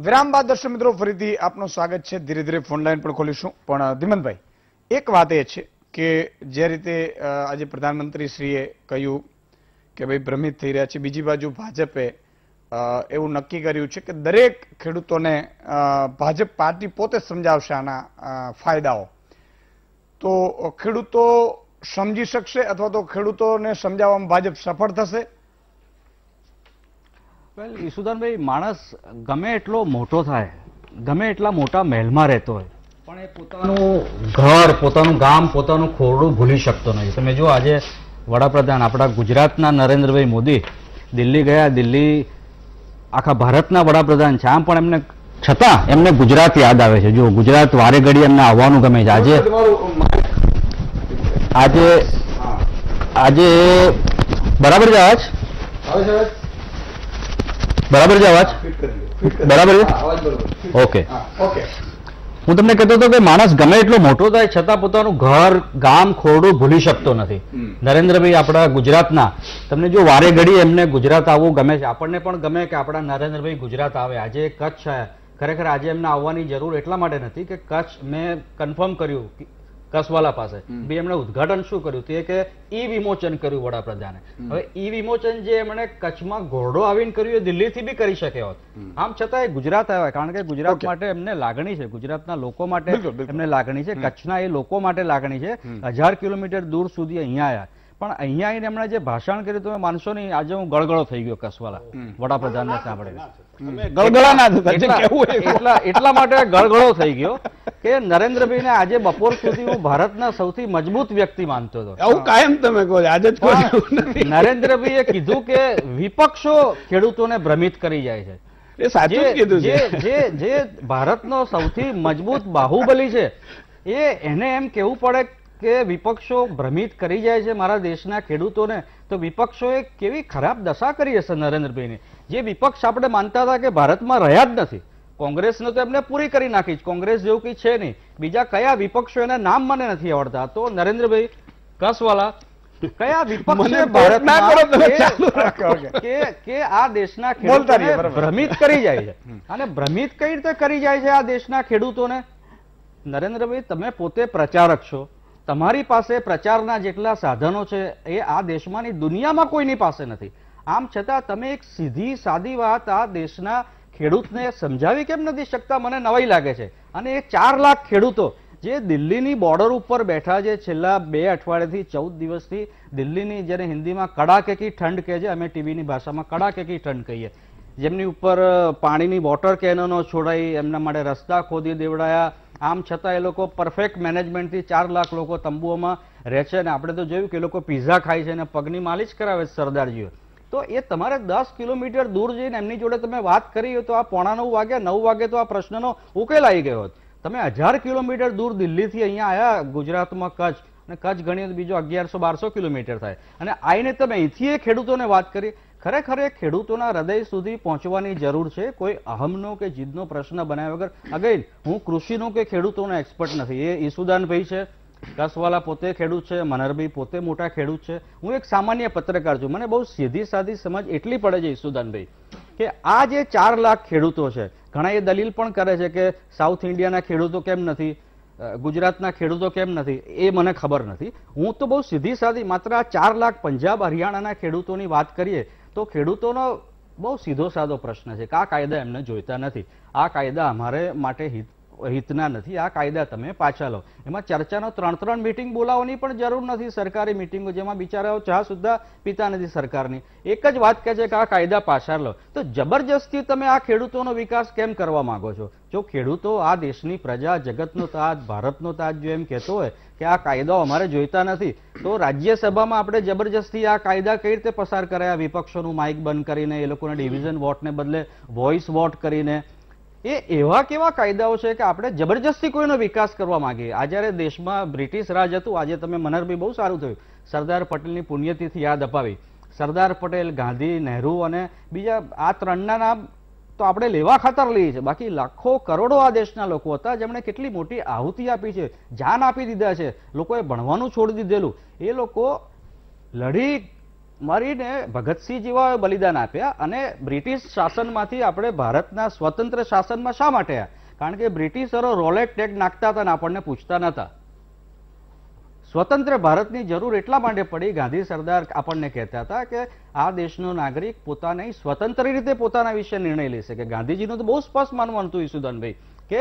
વિરામ બાદ દર્શક મિત્રો ફરીથી આપનું સ્વાગત છે. ધીરે ધીરે ફોન લાઈન પણ ખોલીશું. પણ ધીમંતભાઈ, એક વાત એ છે કે જે રીતે આજે પ્રધાનમંત્રીશ્રીએ કહ્યું કે ભાઈ ભ્રમિત થઈ રહ્યા છે, બીજી બાજુ ભાજપે એવું નક્કી કર્યું છે કે દરેક ખેડૂતોને ભાજપ પાર્ટી પોતે સમજાવશે આના ફાયદાઓ. તો ખેડૂતો સમજી શકશે અથવા તો ખેડૂતોને સમજાવવામાં ભાજપ સફળ થશે? વેલ, ઈસુદાનભાઈ, માણસ ગમે એટલો મોટો થાય, ગમે એટલા મોટા મહેલમાં રહેતો હોય, પણ એ પોતાનું ઘર, પોતાનું ગામ, પોતાનું ખોરડું ભૂલી શકતો નથી. તમે જો આજે વડાપ્રધાન આપણા ગુજરાતના નરેન્દ્રભાઈ મોદી દિલ્હી ગયા. દિલ્હી આખા ભારતના વડાપ્રધાન છે, આમ પણ એમને છતાં એમને ગુજરાત યાદ આવે છે. જો ગુજરાત વારે ઘડી એમને આવવાનું ગમે છે. આજે બરાબર છે અવાજ? બરાબર છે અવાજ? બરાબર છે? ઓકે. હું તમને કહેતો હતો કે માણસ ગમે એટલો મોટો થાય છતાં પોતાનું ઘર, ગામ, ખોરડું ભૂલી શકતો નથી. નરેન્દ્રભાઈ આપણા ગુજરાતના, તમને જો વારે ઘડી એમને ગુજરાત આવવું ગમે છે. આપણને પણ ગમે કે આપણા નરેન્દ્રભાઈ ગુજરાત આવે. આજે કચ્છ ખરેખર આજે એમને આવવાની જરૂર એટલા માટે નથી કે કચ્છ મેં કન્ફર્મ કર્યું કસવાલા પાસે બી એમણે ઉદઘાટન શું કર્યું તે કે ઈ વિમોચન કર્યું વડાપ્રધાને. હવે ઈ વિમોચન જે એમણે કચ્છમાં ઘોરડો આવીને કર્યું એ દિલ્હીથી બી કરી શકે હોત. આમ છતાં એ ગુજરાત આવ્યા કારણ કે ગુજરાત માટે એમને લાગણી છે, ગુજરાતના લોકો માટે એમને લાગણી છે, કચ્છના એ લોકો માટે લાગણી છે. 1000 કિલોમીટર દૂર સુધી અહીંયા આવ્યા. પણ અહીંયા આવીને એમણે જે ભાષણ કર્યું તમે માનશો નહીં, આજે હું ગળગળો થઈ ગયો કસવાલા વડાપ્રધાનને સાંભળીને. એટલા માટે ગળગળો થઈ ગયો કે નરેન્દ્રભાઈને આજે બપોર સુધી હું ભારતના સૌથી મજબૂત વ્યક્તિ માનતો હતો. આવું કાયમ તમે કહો, આજે જ નરેન્દ્રભાઈએ કીધું કે વિપક્ષો ખેડૂતોને ભ્રમિત કરી જાય છે. એ સાચું કીધું છે. જે ભારતનો સૌથી મજબૂત બાહુબલી છે એને એમ કહેવું પડે કે વિપક્ષો ભ્રમિત કરી જાય છે મારા દેશના ખેડૂતોને. તો વિપક્ષોએ કેવી ખરાબ દશા કરી હશે નરેન્દ્રભાઈની. જે વિપક્ષ આપણે માનતા હતા કે ભારતમાં રહ્યા જ નથી, કોંગ્રેસને તો એમને પૂરી કરી નાખી. કોંગ્રેસ જેવું કઈ છે નહીં. બીજા કયા વિપક્ષો એના નામ મને નથી આવડતા. તો નરેન્દ્રભાઈ કસવાલા કયા વિપક્ષે ભારતમાં કે આ દેશના ખેડૂતોને ભ્રમિત કરી જાય છે? અને ભ્રમિત કઈ રીતે કરી જાય છે આ દેશના ખેડૂતોને? નરેન્દ્રભાઈ, તમે પોતે પ્રચારક છો, તમારી પાસે પ્રચારના જેટલા સાધનો છે એ આ દેશમાંની દુનિયામાં કોઈની પાસે નથી. આમ છતાં તમે એક સીધી સાદી વાત આ દેશના ખેડૂતને સમજાવી કેમ નથી શકતા? મને નવાઈ લાગે છે. અને એ 4 લાખ ખેડૂતો જે દિલ્હીની બોર્ડર ઉપર બેઠા છે છેલ્લા 2 અઠવાડિયાથી 14 દિવસથી, દિલ્હીની જેને હિન્દીમાં કડાકેકી ઠંડ કહે છે, અમે ટીવીની ભાષામાં કડાકેકી ઠંડ કહીએ, જેમની ઉપર પાણીની વોટર કેનનો છોડાઈ, એમના માટે રસ્તા ખોદી દેવડાયા. આમ છતાં એ લોકો પરફેક્ટ મેનેજમેન્ટથી 4 લાખ લોકો તંબુઓમાં રહે છે, અને આપણે તો જોયું કે એ લોકો પીઝા ખાય છે અને પગની માલિશ કરાવે છે સરદારજીઓ. તો એ તમારે 10 કિલોમીટર દૂર જઈને એમની જોડે તમે વાત કરી તો આ 8:45 વાગે 9 વાગે તો આ પ્રશ્નનો ઉકેલ આવી ગયો હોત. તમે 1000 કિલોમીટર દૂર દિલ્હીથી અહીંયા આવ્યા ગુજરાતમાં કચ્છ, અને કચ્છ ગણીએ તો બીજો 1100-1200 કિલોમીટર થાય, અને આવીને તમે અહીંથી એ ખેડૂતોને વાત કરી. ખરેખર એ ખેડૂતોના હૃદય સુધી પહોંચવાની જરૂર છે. કોઈ અહમનો કે જીદનો પ્રશ્ન બનાવ્યા વગર. અગેન હું કૃષિનો કે ખેડૂતોનો એક્સપર્ટ નથી. એ ઈસુદાનભાઈ છે, કસવાલા પોતે ખેડૂત છે, મનહરભાઈ પોતે મોટા ખેડૂત છે, હું એક સામાન્ય પત્રકાર છું. મને બહુ સીધી સાદી સમજ એટલી પડે છે ઈસુદાનભાઈ કે આ જે 4 લાખ ખેડૂતો છે, ઘણા એ દલીલ પણ કરે છે કે સાઉથ ઇન્ડિયાના ખેડૂતો કેમ નથી, ગુજરાતના ખેડૂતો કેમ નથી, એ મને ખબર નથી. હું તો બહુ સીધી સાદી માત્ર આ 4 લાખ પંજાબ હરિયાણાના ખેડૂતોની વાત કરીએ તો ખેડૂતોનો બહુ સીધો સાદો પ્રશ્ન છે કે આ કાયદા એમને જોઈતા નથી, આ કાયદા અમારે માટે હિતના નથી, આ કાયદા તમે પાછા લો. એમાં ચર્ચાનો 3 મીટિંગ બોલાવવાની પણ જરૂર નથી, સરકારી મિટિંગો જેમાં બિચારાઓ ચા સુદ્ધા પીતા નથી સરકારની. એક જ વાત કહે છે કે આ કાયદા પાછા લો. તો જબરજસ્તી તમે આ ખેડૂતોનો વિકાસ કેમ કરવા માંગો છો? જો ખેડૂતો આ દેશની પ્રજા, જગતનો તાજ, ભારતનો તાજ જો એમ કહેતો હોય કે આ કાયદાઓ અમારે જોઈતા નથી, તો રાજ્યસભામાં આપણે જબરજસ્તી આ કાયદા કઈ રીતે પસાર કરાયા? વિપક્ષોનું માઇક બંધ કરીને, એ લોકોને ડિવિઝન વોટને બદલે વોઇસ વોટ કરીને. એ એવા કેવા કાયદાઓ છે કે આપણે જબરજસ્તી કોઈનો વિકાસ કરવા માંગીએ? આ જ્યારે દેશમાં બ્રિટિશ રાજ હતું, આજે તમે મનહરભાઈ બહુ સારું થયું સરદાર પટેલની પુણ્યતિથિ યાદ અપાવી. સરદાર પટેલ, ગાંધી, નહેરુ અને બીજા આ 3ના નામ તો આપણે લેવા ખાતર લઈએ છીએ. બાકી લાખો કરોડો આ દેશના લોકો હતા જેમણે કેટલી મોટી આહુતિ આપી છે, જાન આપી દીધા છે. લોકોએ ભણવાનું છોડી દીધેલું. એ લોકો લડી મરીને ભગતસિંહ જેવા બલિદાન આપ્યા, અને બ્રિટિશ શાસનમાંથી આપણે ભારતના સ્વતંત્ર શાસનમાં શા માટે આવ્યા? કારણ કે બ્રિટિશરો રોલેટ ટેગ નાખતા હતા અને આપણને પૂછતા નતા. સ્વતંત્ર ભારતની જરૂર એટલા માટે પડી, ગાંધી સરદાર આપણને કહેતા હતા કે આ દેશનો નાગરિક પોતાની સ્વતંત્ર રીતે પોતાના વિશે નિર્ણય લઈ શકે. ગાંધીજીનું તો બહુ સ્પષ્ટ માનવાનું હતું ઈસુદાનભાઈ કે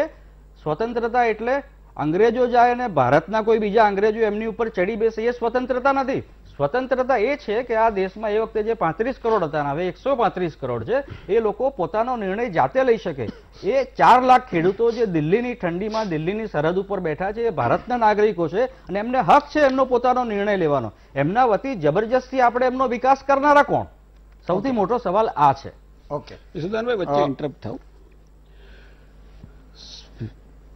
સ્વતંત્રતા એટલે અંગ્રેજો જાય અને ભારતના કોઈ બીજા અંગ્રેજો એમની ઉપર ચડી બેસે, એ સ્વતંત્રતા નથી. સ્વતંત્રતા એ છે કે આ દેશમાં એ વખતે જે 35 કરોડ હતા, હવે 135 કરોડ છે, એ લોકો પોતાનો નિર્ણય જાતે લઈ શકે. એ 4 લાખ ખેડૂતો જે દિલ્હીની ઠંડીમાં દિલ્હીની સરહદ ઉપર બેઠા છે, એ ભારતના નાગરિકો છે અને એમને હક છે એમનો પોતાનો નિર્ણય લેવાનો. એમના વતી જબરજસ્તી આપણે એમનો વિકાસ કરનારા કોણ? સૌથી મોટો સવાલ આ છે. ઓકે ઈસુદાનભાઈ, વચ્ચે ઇન્ટરપ્ટ થાવ.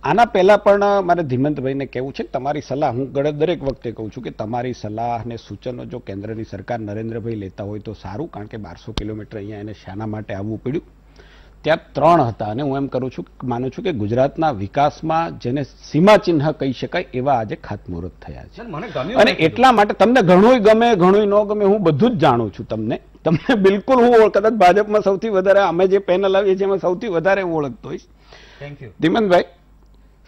આના પહેલા પણ મારે ધીમંતભાઈને કહેવું છે, તમારી સલાહ હું દરેક વખતે કહું છું કે તમારી સલાહ અને સૂચનો જો કેન્દ્રની સરકાર નરેન્દ્રભાઈ લેતા હોય તો સારું, કારણ કે 1200 કિલોમીટર અહીંયા એને શાના માટે આવવું પડ્યું? ત્યાં 3 હતા, અને હું એમ કરું છું, માનું છું કે ગુજરાતના વિકાસમાં જેને સીમાચિહ્ન કહી શકાય એવા આજે ખાતમુહૂર્ત થયા છે. અને એટલા માટે તમને ઘણું ગમે ઘણું ન ગમે, હું બધું જ જાણું છું. તમને બિલકુલ હું કદાચ ભાજપમાં સૌથી વધારે, અમે જે પેનલ આવીએ છીએ એમાં સૌથી વધારે હું ઓળખતો હોઈશ. Thank you ધીમંતભાઈ.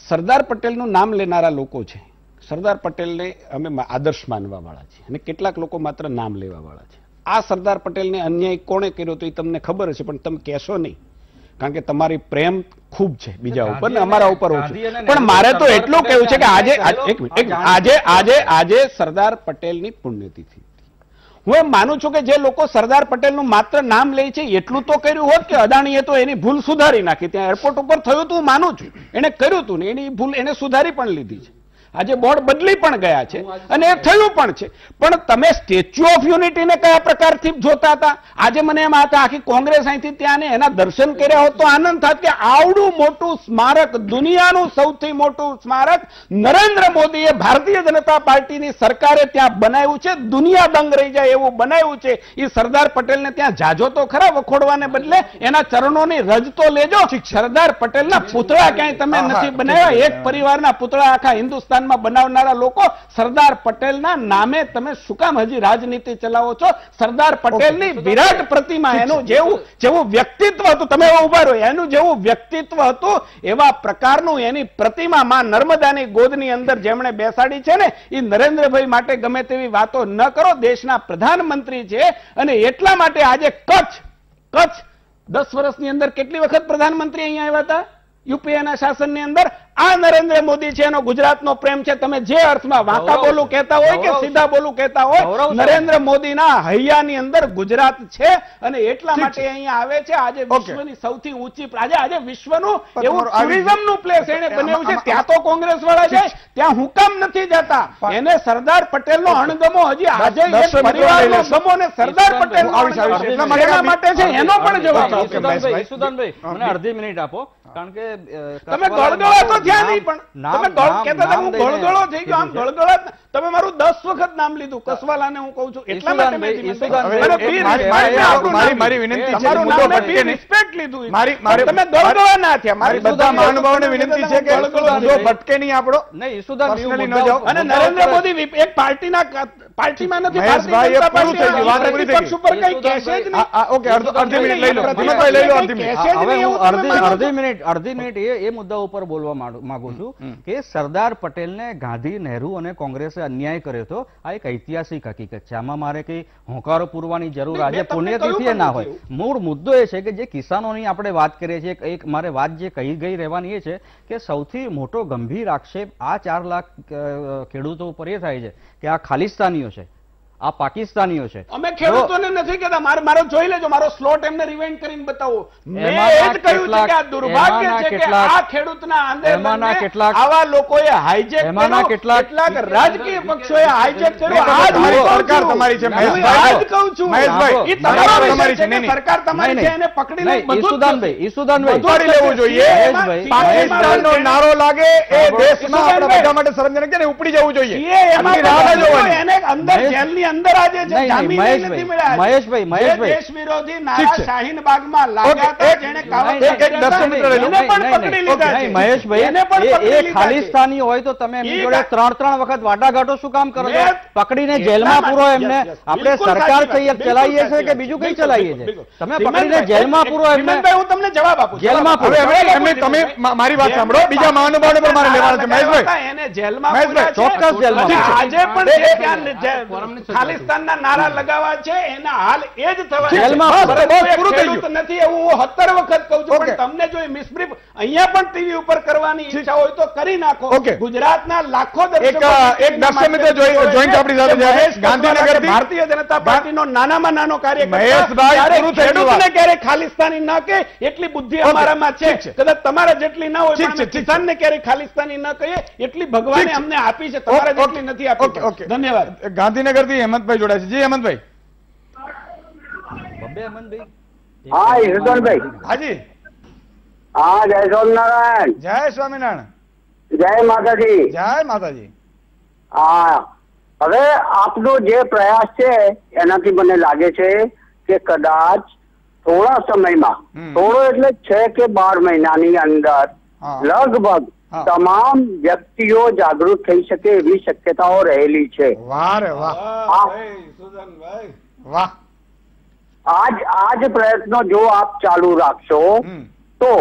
સરદાર પટેલનું નામ લેનારા લોકો છે, સરદાર પટેલને અમે આદર્શ માનવા વાળા છીએ, અને કેટલાક લોકો માત્ર નામ લેવા વાળા છે. આ સરદાર પટેલને અન્યાય કોણે કર્યો તો એ તમને ખબર હશે, પણ તમે કહેશો નહીં, કારણ કે તમારી પ્રેમ ખૂબ છે બીજા ઉપર ને અમારા ઉપર ઓછું. પણ મારે તો એટલું કહેવું છે કે આજે સરદાર પટેલની પુણ્યતિથિ. હું એમ માનું છું કે જે લોકો સરદાર પટેલનું માત્ર નામ લે છે એટલું તો કર્યું હોત કે અદાણીએ તો એની ભૂલ સુધારી નાખી. ત્યાં એરપોર્ટ ઉપર થયું હતું, માનું છું, એને કર્યું હતું ને એની ભૂલ એને સુધારી પણ લીધી છે. આજે બોર્ડ બદલી પણ ગયા છે અને એ થયું પણ છે. પણ તમે સ્ટેચ્યુ ઓફ યુનિટીને કયા પ્રકારથી જોતા હતા? આજે મને એમ હતા આખી કોંગ્રેસ અહીંથી ત્યાં એના દર્શન કર્યા હોત તો આનંદ થાત કે આવડું મોટું સ્મારક, દુનિયાનું સૌથી મોટું સ્મારક નરેન્દ્ર મોદીએ ભારતીય જનતા પાર્ટીની સરકારે ત્યાં બનાવ્યું છે. દુનિયા દંગ રહી જાય એવું બનાવ્યું છે. એ સરદાર પટેલને ત્યાં જાજો તો ખરા વખોડવાને બદલે એના ચરણોની રજ તો લેજો. સરદાર પટેલના પુતળા ક્યાંય તમે નથી બનાવ્યા. એક પરિવારના પુતળા આખા હિન્દુસ્તાન બનાવનારા લોકો સરદાર પટેલના નામે તમે શું કામ હજી રાજનીતિ ચલાવો છો? સરદાર પટેલની વિરાટ પ્રતિમા, એનું જેવું વ્યક્તિત્વ હતું, તમે ઉભા રહો, એનું જેવું વ્યક્તિત્વ હતું એવા પ્રકારનું એની પ્રતિમા માં નર્મદાની ગોદની અંદર જેમણે બેસાડી છે ને, એ નરેન્દ્રભાઈ માટે ગમે તેવી વાતો ન કરો. દેશના પ્રધાનમંત્રી છે અને એટલા માટે આજે કચ્છ 10 વર્ષની અંદર કેટલી વખત પ્રધાનમંત્રી અહીંયા આવ્યા હતા? યુપીએના શાસનની અંદર આ નરેન્દ્ર મોદી છે, એનો ગુજરાતનો પ્રેમ છે. તમે જે અર્થમાં વાંકા બોલું કહેતા હોય કે સીધા બોલું કહેતા હોય, નરેન્દ્ર મોદીના હૈયાની અંદર ગુજરાત છે અને એટલા માટે અહીંયા આવે છે. આજે વિશ્વની સૌથી ઊંચી, આજે વિશ્વનું એવું ટુરિઝમનું પ્લેસ એને બનાવ્યું છે. ત્યાં તો કોંગ્રેસ વાળા જાય, ત્યાં હું કામ નથી જતા. એને સરદાર પટેલનો અણગમો હજી આજે પરિવારનો ગમો ને સરદાર પટેલ માટે છે, એનો પણ જવાબ આપો. ઈસુદાનભાઈ, મને અડધી મિનિટ આપો, કારણ કે તમે ગળગળા તો થયા નહીં, પણ તમે કહેતા હતા હું ગળગળો થઈ ગયો. આમ ગળગળા તમે મારું 10 વખત નામ લીધું, કસવાલાને હું કહું છું એટલા માટે મારી વિનંતી છે, રિસ્પેક્ટ લીધું. તમે ગળગળા ના થયા. મારી બધા મહાનુભાવોને વિનંતી છે કે જો ભટકે નહીં આપણો. નહીં ઈસુદાન, અને નરેન્દ્ર મોદી એક પાર્ટીમાં નથી, મહેશભાઈ એ પૂરું થઈ ગયું, વાત પૂરી થઈ પક્ષ ઉપર કઈ કહેશે જ નહીં. ઓકે, અડધી મિનિટ લઈ લો, હિંમતભાઈ લઈ લો અડધી મિનિટ. હવે હું અડધી મિનિટ એ મુદ્દા ઉપર બોલવા માંગુ છું કે સરદાર પટેલને ગાંધી, નહેરુ અને કોંગ્રેસે અન્યાય કર્યો હતો. આ એક ઐતિહાસિક હકીકત છે, આમાં મારે કઈ હોંકારો પૂરવાની જરૂર આજે પુણ્યતિથિએ ના હોય. મૂળ મુદ્દો એ છે કે જે કિસાનોની આપણે વાત કરીએ છીએ, એક મારે વાત જે કહી ગઈ રહેવાની એ છે કે સૌથી મોટો ગંભીર આક્ષેપ આ 4 લાખ ખેડૂતો ઉપર એ થાય છે કે આ ખાલિસ્તાનીઓ છે, આ પાકિસ્તાનીઓ છે. અમે ખેડૂતોને નથી કહેતા, મારો જોઈ લેજો, મારો સ્લોટ એમને રિવાઇન્ડ કરીને બતાવો. મેં એ જ કહ્યું છે કે આ દુર્ભાગ્ય છે કે આ ખેડૂતના આંદોલનને આવા લોકોએ હાઈજેક કર્યું, કેટલાક રાજકીય પક્ષોએ હાઈજેક કર્યું. આ જ સરકાર તમારી છે, આ જ કહું છું. એ તમારી છે, સરકાર તમારી છે, એને પકડીને ઈસુદાનભાઈ ઉપાડી લેવું જોઈએ. પાકિસ્તાનનો નારો લાગે એ દેશમાં આપણા બધા માટે શરમજનક છે ને, ઉપડી જવું જોઈએ. એને અંદર જેલની અંદર આજે જે જામીન નથી મળ્યા, મહેશભાઈ દેશ વિરોધી નારા શાહીન બાગમાં લાગ્યા હતા, જેણે એને પણ પકડી લીધા છે. મહેશભાઈ, એ ખાલિસ્તાની હોય તો તમે એમની જોડે 3 વખત વાટાઘાટો શું કામ કરો છો? પકડીને જેલમાં પૂરો એમને. આપણે સરકાર ચલાવીએ છીએ કે બીજું કઈ ચલાવીએ છીએ? તમે પકડીને જેલમાં પૂરો એમને. હું તમને જવાબ આપું, જેલમાં પૂરો. તમે મારી વાત સાંભળો, બીજા મહાનુભાવોને પણ મારે લેવાના છે. મહેશભાઈ, એને જેલમાં ચોક્કસ જેલમાં. આજે પણ ખાલિસ્તાનના નારા લગાવવા છે, એના હાલ એ જ થવા નથી, એવું હું 17 વખત કહું છું. પણ તમને જો મિસબ્રીફ અહીંયા પણ ટીવી ઉપર કરવાની ઈચ્છા હોય તો કરી નાખો. ગુજરાતના લાખો દર્શક મિત્રો જોઈન્ટ આપણી સાથે ગાંધીનગર ભારતીય જનતા પાર્ટીનો નાનામાં નાનો કાર્યકર્તા ખેડૂતને ક્યારે ખાલિસ્તાની ના કે એટલી બુદ્ધિ અમારામાં છે. કદાચ તમારા જેટલી ના હોય, કિસાનને ક્યારે ખાલિસ્તાની ના કહીએ એટલી ભગવાને અમને આપી છે, તમારા જેટલી નથી આપી. ધન્યવાદ. ગાંધીનગર થી હેમંતભાઈ જોડાય છે. જી હેમંતભાઈ. હા ઈશુદાનભાઈ. હાજી. હા, જય સ્વામિનારાયણ. જય સ્વામિનારાયણ. જય માતાજી. જય માતાજી. હા, હવે આપનો જે પ્રયાસ છે એનાથી મને લાગે છે કે કદાચ થોડા સમયમાં, થોડો એટલે 6 કે 12 મહિનાની અંદર લગભગ તમામ વ્યક્તિઓ જાગૃત થઈ શકે એવી શક્યતાઓ રહેલી છે. વાહ રે વાહ. વાહ. આજ પ્રયત્નો જો આપ ચાલુ રાખશો તો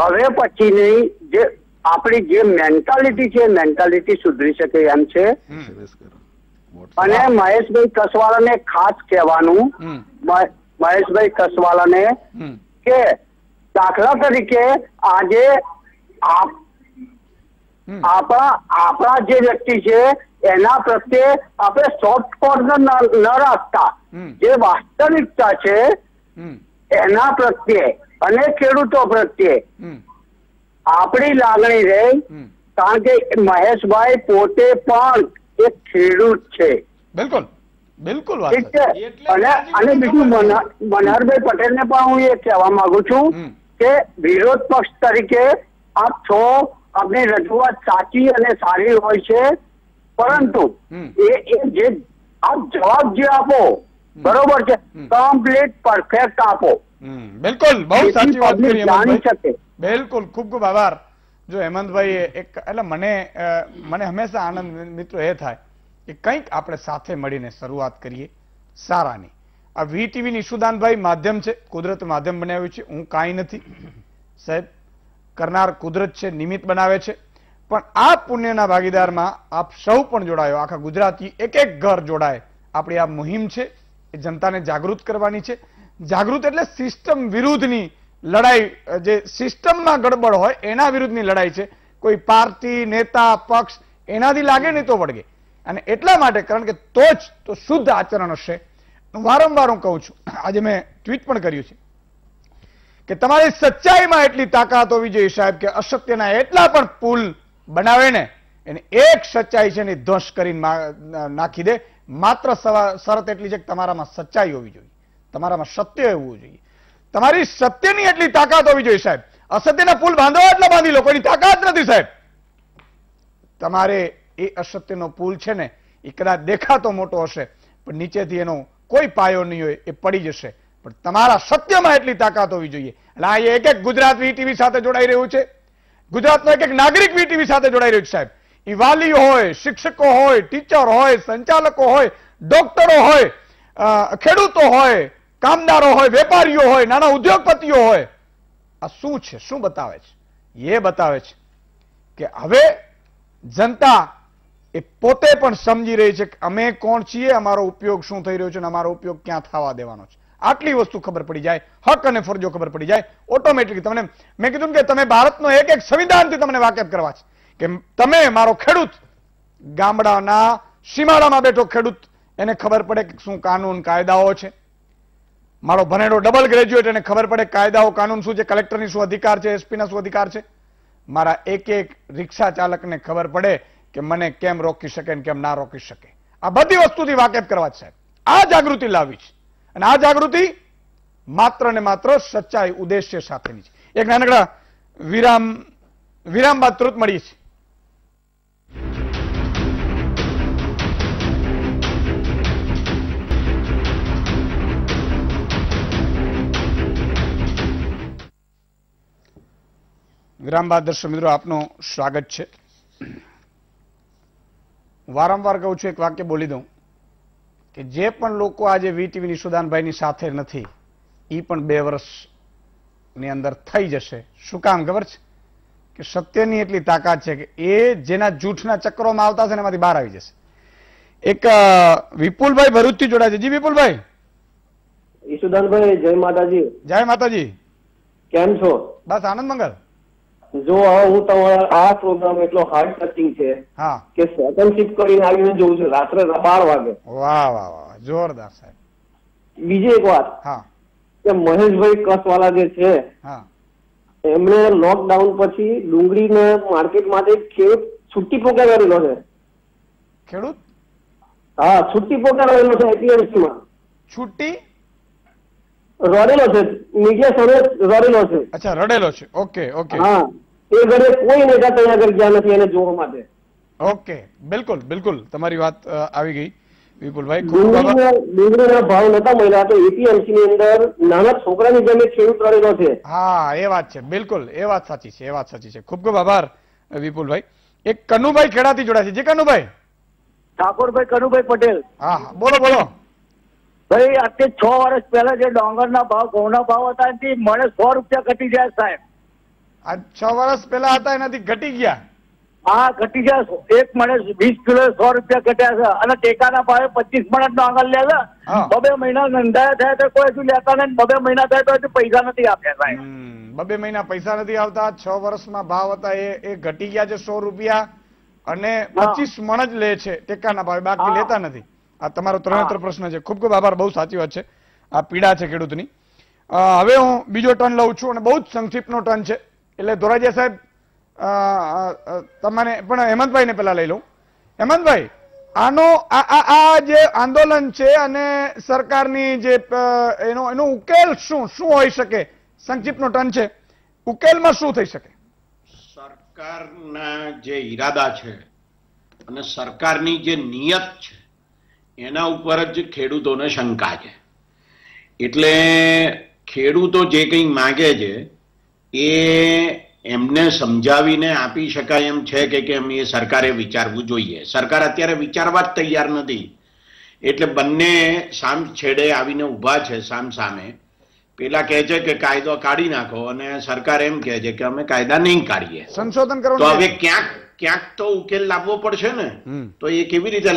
હવે પછીની જે આપણી જે મેન્ટાલિટી છે, મેન્ટાલિટી સુધરી શકે એમ છે. અને મહેશભાઈ કસવાલાને ખાસ કહેવાનું, મહેશભાઈ કસવાલાને કે દાખલા તરીકે આજે આપણા જે વ્યક્તિ છે એના પ્રત્યે આપણે સોફ્ટ કોર્નર ન રાખતા, જે વાસ્તવિકતા છે એના પ્રત્યે અને ખેડૂતો પ્રત્યે આપણી લાગણી રહે. કારણ કે મહેશભાઈ પોતે પણ એક ખેડૂત છે. બિલકુલ બિલકુલ. ઠીક છે. અને બીજું મનહરભાઈ પટેલને પણ હું એ કહેવા માંગુ છું કે વિરોધ પક્ષ તરીકે આપ છો, આપની રજૂઆત સાચી અને સારી હોય છે, પરંતુ એ જે આપ જવાબ જે આપો બરોબર છે, કમ્પ્લીટ પરફેક્ટ આપો. બિલકુલ, બહુ સાચી વાત કરી હેમંતભાઈ. બિલકુલ, ખૂબ ખૂબ આભાર. જો હેમંતભાઈ એક એટલે મને હંમેશા આનંદ મિત્રો એ થાય કે કંઈક આપણે સાથે મળીને શરૂઆત કરીએ સારાની. આ વીટીવી ઈશુદાનભાઈ માધ્યમ છે, કુદરત માધ્યમ બનાવ્યું છે. હું કાંઈ નથી સાહેબ, કરનાર કુદરત છે, નિમિત્ત બનાવે છે. પણ આ પુણ્યના ભાગીદારમાં આપ સૌ પણ જોડાયો, આખા ગુજરાતી એક ઘર જોડાય. આપણી આ મુહિમ છે એ જનતાને જાગૃત કરવાની છે. જાગૃત એટલે સિસ્ટમ વિરુદ્ધની લડાઈ જે સિસ્ટમમાં ગડબડ હોય એના વિરુદ્ધની લડાઈ છે. કોઈ પાર્ટી, નેતા, પક્ષ એનાથી લાગે નહીં તો વળગે. અને એટલા માટે કારણ કે તો જ તો શુદ્ધ આચરણ હશે. વારંવાર હું કહું છું, આજે મેં ટ્વીટ પણ કર્યું છે કે તમારી સચ્ચાઈમાં એટલી તાકાત હોવી જોઈએ સાહેબ કે અસત્યના એટલા પણ પુલ બનાવે ને એને એક સચ્ચાઈ છે ને ધ્વંસ કરીને નાખી દે. માત્ર શરત એટલી છે કે તમારામાં સચ્ચાઈ હોવી જોઈએ, તમારામાં સત્ય હોવું જોઈએ, તમારી સત્યની એટલી તાકાત હોવી જોઈએ સાહેબ. અસત્યના પુલ બાંધવા એટલા બાંધી લો, કોઈની તાકાત નથી સાહેબ. તમારે એ અસત્યનો પુલ છે ને એ કદાચ દેખાતો મોટો હશે પણ નીચેથી એનો કોઈ પાયો નહીં હોય, એ પડી જશે. પણ તમારા સત્યમાં એટલી તાકાત હોવી જોઈએ. એટલે આ એક એક ગુજરાત વીટીવી સાથે જોડાઈ રહ્યું છે, ગુજરાતનો એક એક નાગરિક વીટીવી સાથે જોડાઈ રહ્યું છે સાહેબ. એ વાલીઓ હોય, શિક્ષકો હોય, ટીચર હોય, સંચાલકો હોય, ડોક્ટરો હોય, ખેડૂતો હોય, કામદારો હોય, વેપારીઓ હોય, નાના ઉદ્યોગપતિઓ હોય. આ શું છે? શું બતાવે છે? એ બતાવે છે કે હવે જનતા એ પોતે પણ સમજી રહી છે કે અમે કોણ છીએ, અમારો ઉપયોગ શું થઈ રહ્યો છે અને અમારો ઉપયોગ ક્યાં થવા દેવાનો છે. આટલી વસ્તુ ખબર પડી જાય, હક અને ફરજો ખબર પડી જાય, ઓટોમેટિક તમને મેં કીધું કે તમે ભારતનો એક એક સંવિધાનથી તમને વાકેફ કરવા છે કે તમે મારો ખેડૂત, ગામડાના સીમાડામાં બેઠો ખેડૂત, એને ખબર પડે કે શું કાનૂન કાયદાઓ છે. મારો ભણેલો ડબલ ગ્રેજ્યુએટ એને ખબર પડે કાયદાઓ કાનૂન શું છે, કલેક્ટરની શું અધિકાર છે, એસપીના શું અધિકાર છે. મારા એક એક રિક્ષા ચાલકને ખબર પડે કે મને કેમ રોકી શકે અને કેમ ના રોકી શકે. આ બધી વસ્તુથી વાકેફ કરવા છે સાહેબ. આ જાગૃતિ લાવવી છે અને આ જાગૃતિ માત્ર ને માત્ર સચ્ચાઈ ઉદ્દેશ્ય સાથેની છે. એક નાનકડા વિરામ બાદ તરત મળીએ છીએ. વિરામ બાદ દર્શક મિત્રો આપનું સ્વાગત છે. વારંવાર કહું છું, એક વાક્ય બોલી દઉં કે જે પણ લોકો આજે વીટીવીની સુદાનભાઈની સાથે નથી એ પણ 2 વર્ષની અંદર થઈ જશે. શું કામ ખબર છે? કે સત્યની એટલી તાકાત છે કે એ જેના જૂઠના ચક્રોમાં આવતા છે ને એમાંથી બહાર આવી જશે. એક વિપુલભાઈ ભરૂચથી જોડાય છે. જી વિપુલભાઈ. ઈશુદાનભાઈ, જય માતાજી. જય માતાજી. કેમ છો? બસ આનંદ મંગલ. જો હું તમારા આ પ્રોગ્રામ એટલો હાર્ડ ટચિંગ છે કે સેકન્ડ શિફ્ટ કરીને આવીને જોઉં છું રાત્રે 12 વાગે. વાહ વાહ વાહ, જોરદાર સાહેબ. બીજી એક વાત કે મહેશભાઈ કસવાલા જે છે એમણે લોકડાઉન પછી ડુંગળીના માર્કેટ માટે ખેડૂત છુટ્ટી પોકારેલો છે. ખેડૂત? હા, છુટ્ટી પોકારેલો છે. એપીએમસી માં છુટ્ટી રડેલો છે, મીડિયા સામે રડેલો છે. અચ્છા, રડેલો છે. Okay okay. હા, એ ઘરે કોઈ નેતા તૈયાર કરી ગયા નથી એને જોવા માટે. ઓકે, બિલકુલ બિલકુલ તમારી વાત આવી ગઈ વિપુલભાઈ. ડુંગળીના ભાવ નતા મળ્યા તો એપીએમસી ની અંદર નાના છોકરાની જેમ ખેડૂત રડેલો છે. હા, એ વાત છે. બિલકુલ એ વાત સાચી છે, એ વાત સાચી છે. ખૂબ ખૂબ આભાર વિપુલભાઈ. એક કનુભાઈ ખેડાથી જોડાય છે. જે કનુભાઈ. ઠાકોરભાઈ કનુભાઈ પટેલ. હા, બોલો બોલો ભાઈ. આજથી 6 વર્ષ પહેલા જે ડોંગરના ભાવ, ઘઉંના ભાવ હતા એનાથી મને 100 રૂપિયા ઘટી ગયા સાહેબ. આ 6 વર્ષ પહેલા હતા એનાથી ઘટી ગયા? હા, ઘટી ગયા. એક મણે 20 કિલો 100 રૂપિયા ઘટ્યા છે અને ટેકાના ભાવે 25 મણ ડોંગર લે છે. 2 મહિના નંદાયા થાય તો કોઈ હજુ લેતા નહીં. 2 મહિના થાય તો હજુ પૈસા નથી આપ્યા સાહેબ. 2 મહિના પૈસા નથી આવતા. 6 વર્ષમાં ભાવ હતા એ ઘટી ગયા છે 100 રૂપિયા અને 25 મણ જ લે છે ટેકાના ભાવે, બાકી લેતા નથી. આ તમારો ત્રણેતર પ્રશ્ન છે. ખૂબ ખૂબ આભાર. બહુ સાચી વાત છે. આ પીડા છે ખેડૂતની. હવે હું બીજો ટર્ન લઉં છું અને બહુ જ સંક્ષિપ્તનો ટર્ન છે એટલે ધોરાજીયા સાહેબ તમને પણ હેમંતભાઈને પેલા લઈ લઉં. હેમંતભાઈ, આનો આ જે આંદોલન છે અને સરકારની જે એનો ઉકેલ શું હોઈ શકે? સંક્ષિપ્તનો ટર્ન છે. ઉકેલમાં શું થઈ શકે? સરકારના જે ઈરાદા છે અને સરકારની જે નિયત છે એના ઉપર જ ખેડૂતોને શંકા છે. એટલે ખેડૂતો જે કંઈ માગે છે એ એમને સમજાવીને આપી શકાય એમ છે કે કેમ એ સરકારે વિચારવું જોઈએ. સરકાર અત્યારે વિચારવા જ તૈયાર નથી. એટલે બંને સામ છેડે આવીને ઊભા છે સામ સામે. પેલા કહે છે કે કાયદો કાઢી નાખો અને સરકાર એમ કહે છે કે અમે કાયદા નહીં કાઢીએ, સંશોધન કરો. તો હવે ક્યાંક તો ઉકેલ લાવવો પડશે ને. તો એ કેવી રીતે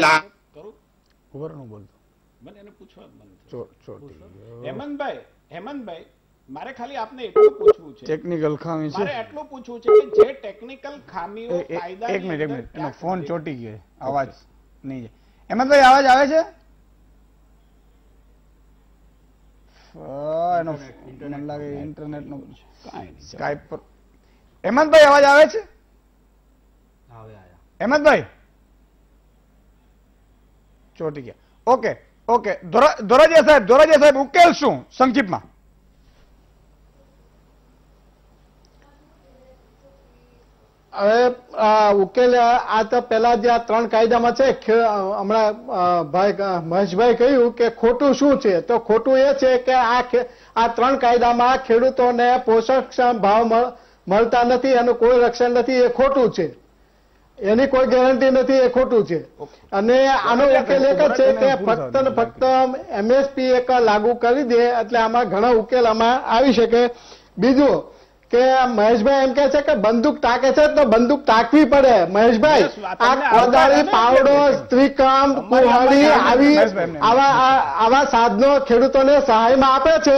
હેમંતભાઈ મારે ખાલી આપને એટલું પૂછવું છે, ટેકનિકલ ખામી છે, મારે એટલું પૂછવું છે કે જે ટેકનિકલ ખામીઓ કાયદા, એક મિનિટ એનો ફોન ચોટી ગયો, અવાજ નહીં જાય. હેમંતભાઈ અવાજ આવે છે? એનો મને લાગે ઇન્ટરનેટ નો સ્કાઈપ પર. હેમંતભાઈ અવાજ આવે છે? હેમંતભાઈ ચોટી ગયા. ઓકે ઓકે, ધોરાજીયા સાહેબ ઉકેલ શું સંક્ષિપ્તમાં? હવે ઉકેલ આ તો પેલા જે આ 3 કાયદામાં છે, હમણાં ભાઈ મહેશભાઈ કહ્યું કે ખોટું શું છે, તો ખોટું એ છે કે આ 3 કાયદામાં ખેડૂતોને પોષકક્ષમ ભાવ મળતા નથી, એનું કોઈ રક્ષણ નથી, એ ખોટું છે. એની કોઈ ગેરંટી નથી, એ ખોટું છે. અને આનો ઉકેલ એક જ છે કે ફક્ત ને ફક્ત MSP એક લાગુ કરી દે એટલે આમાં ઘણા ઉકેલ આમાં આવી શકે. બીજું કે મહેશભાઈ એમ કે છે કે બંદૂક તાકે છે તો બંદૂક તાકવી પડે. મહેશભાઈ, આ કોદાળી, પાવડો, સ્ત્રીકામ, કુહાડી આવા સાધનો ખેડૂતોને સહાયમાં આપે છે,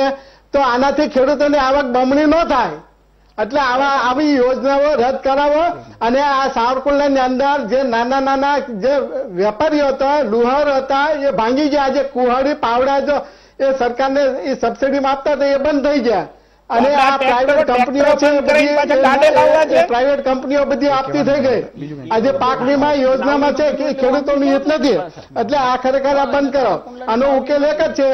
તો આનાથી ખેડૂતોની આવક બમણી ન થાય. એટલે આવી યોજનાઓ રદ કરાવો. અને આ સાવરકુંડલાની અંદર જે નાના જે વેપારીઓ હતા, લુહાર હતા, એ ભાંગી ગયા. આજે કુહાડી, પાવડા જો એ સરકારને એ સબસિડીમાં આપતા હતા, એ બંધ થઈ ગયા. અને આ પ્રાઇવેટ કંપનીઓ છે, પ્રાઇવેટ કંપનીઓ બધી આપતી થઈ ગઈ. આજે પાક વીમા યોજનામાં છે કે ખેડૂતોની હિત નથી. એટલે આ ખરેખર આ બંધ કરો. આનો ઉકેલ એક જ છે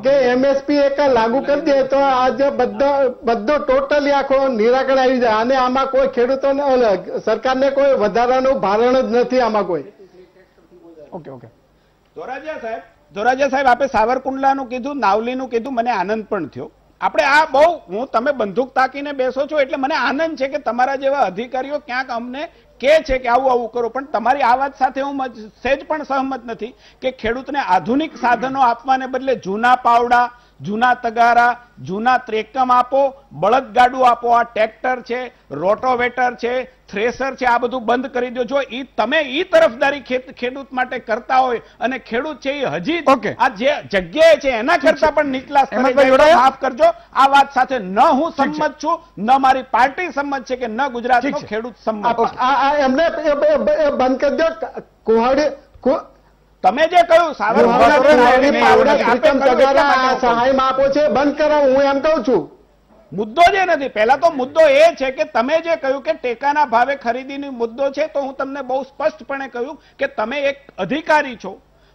કે MSP એક લાગુ કરી દે તો આજે બધો ટોટલી આખો નિરાકરણ આવી જાય. અને આમાં કોઈ ખેડૂતોને, સરકારને કોઈ વધારાનું ભારણ જ નથી આમાં કોઈ. ઓકે ઓકે, ધોરાજીયા સાહેબ આપે સાવરકુંડલાનું કીધું, નાવલીનું કીધું, મને આનંદ પણ થયો. આપણે આ હું તમે બંદૂક તાકીને બેસો છો એટલે મને આનંદ છે કે તમારા જેવા અધિકારીઓ ક્યાંક અમને કે છે કે આવું કરો. પણ તમારી આ વાત સાથે હું સહેજ પણ સહમત નથી કે ખેડૂતને આધુનિક સાધનો આપવાને બદલે જૂના પાવડા, જૂના તગારા, જૂના ત્રેકમ આપો, બળદગાડું આપો. આ ટ્રેક્ટર છે, રોટોવેટર છે, થ્રેસર છે, આ બધું બંધ કરી દો. જો તમે ઈ તરફદારી ખેડૂત માટે કરતા હોય અને ખેડૂત છે એ હજી આ જે જગ્યાએ છે એના કરતા પણ નીચલા સ્તરે, માફ કરજો, આ વાત સાથે ન હું સંમત છું, ન મારી પાર્ટી સંમત છે કે ન ગુજરાતનો ખેડૂત સંમત. એમને બંધ કરી દો. કુહાડી, તમે જે કહ્યું સહાયમાં આપો છે, બંધ કરાવો. હું એમ કહું છું મુદ્દો જે નથી. પહેલા તો મુદ્દો એ છે કે તમે જે કહ્યું કે ટેકાના ભાવે ખરીદીનો મુદ્દો છે, તો હું તમને બહુ સ્પષ્ટપણે કહ્યું કે તમે એક અધિકારી છો.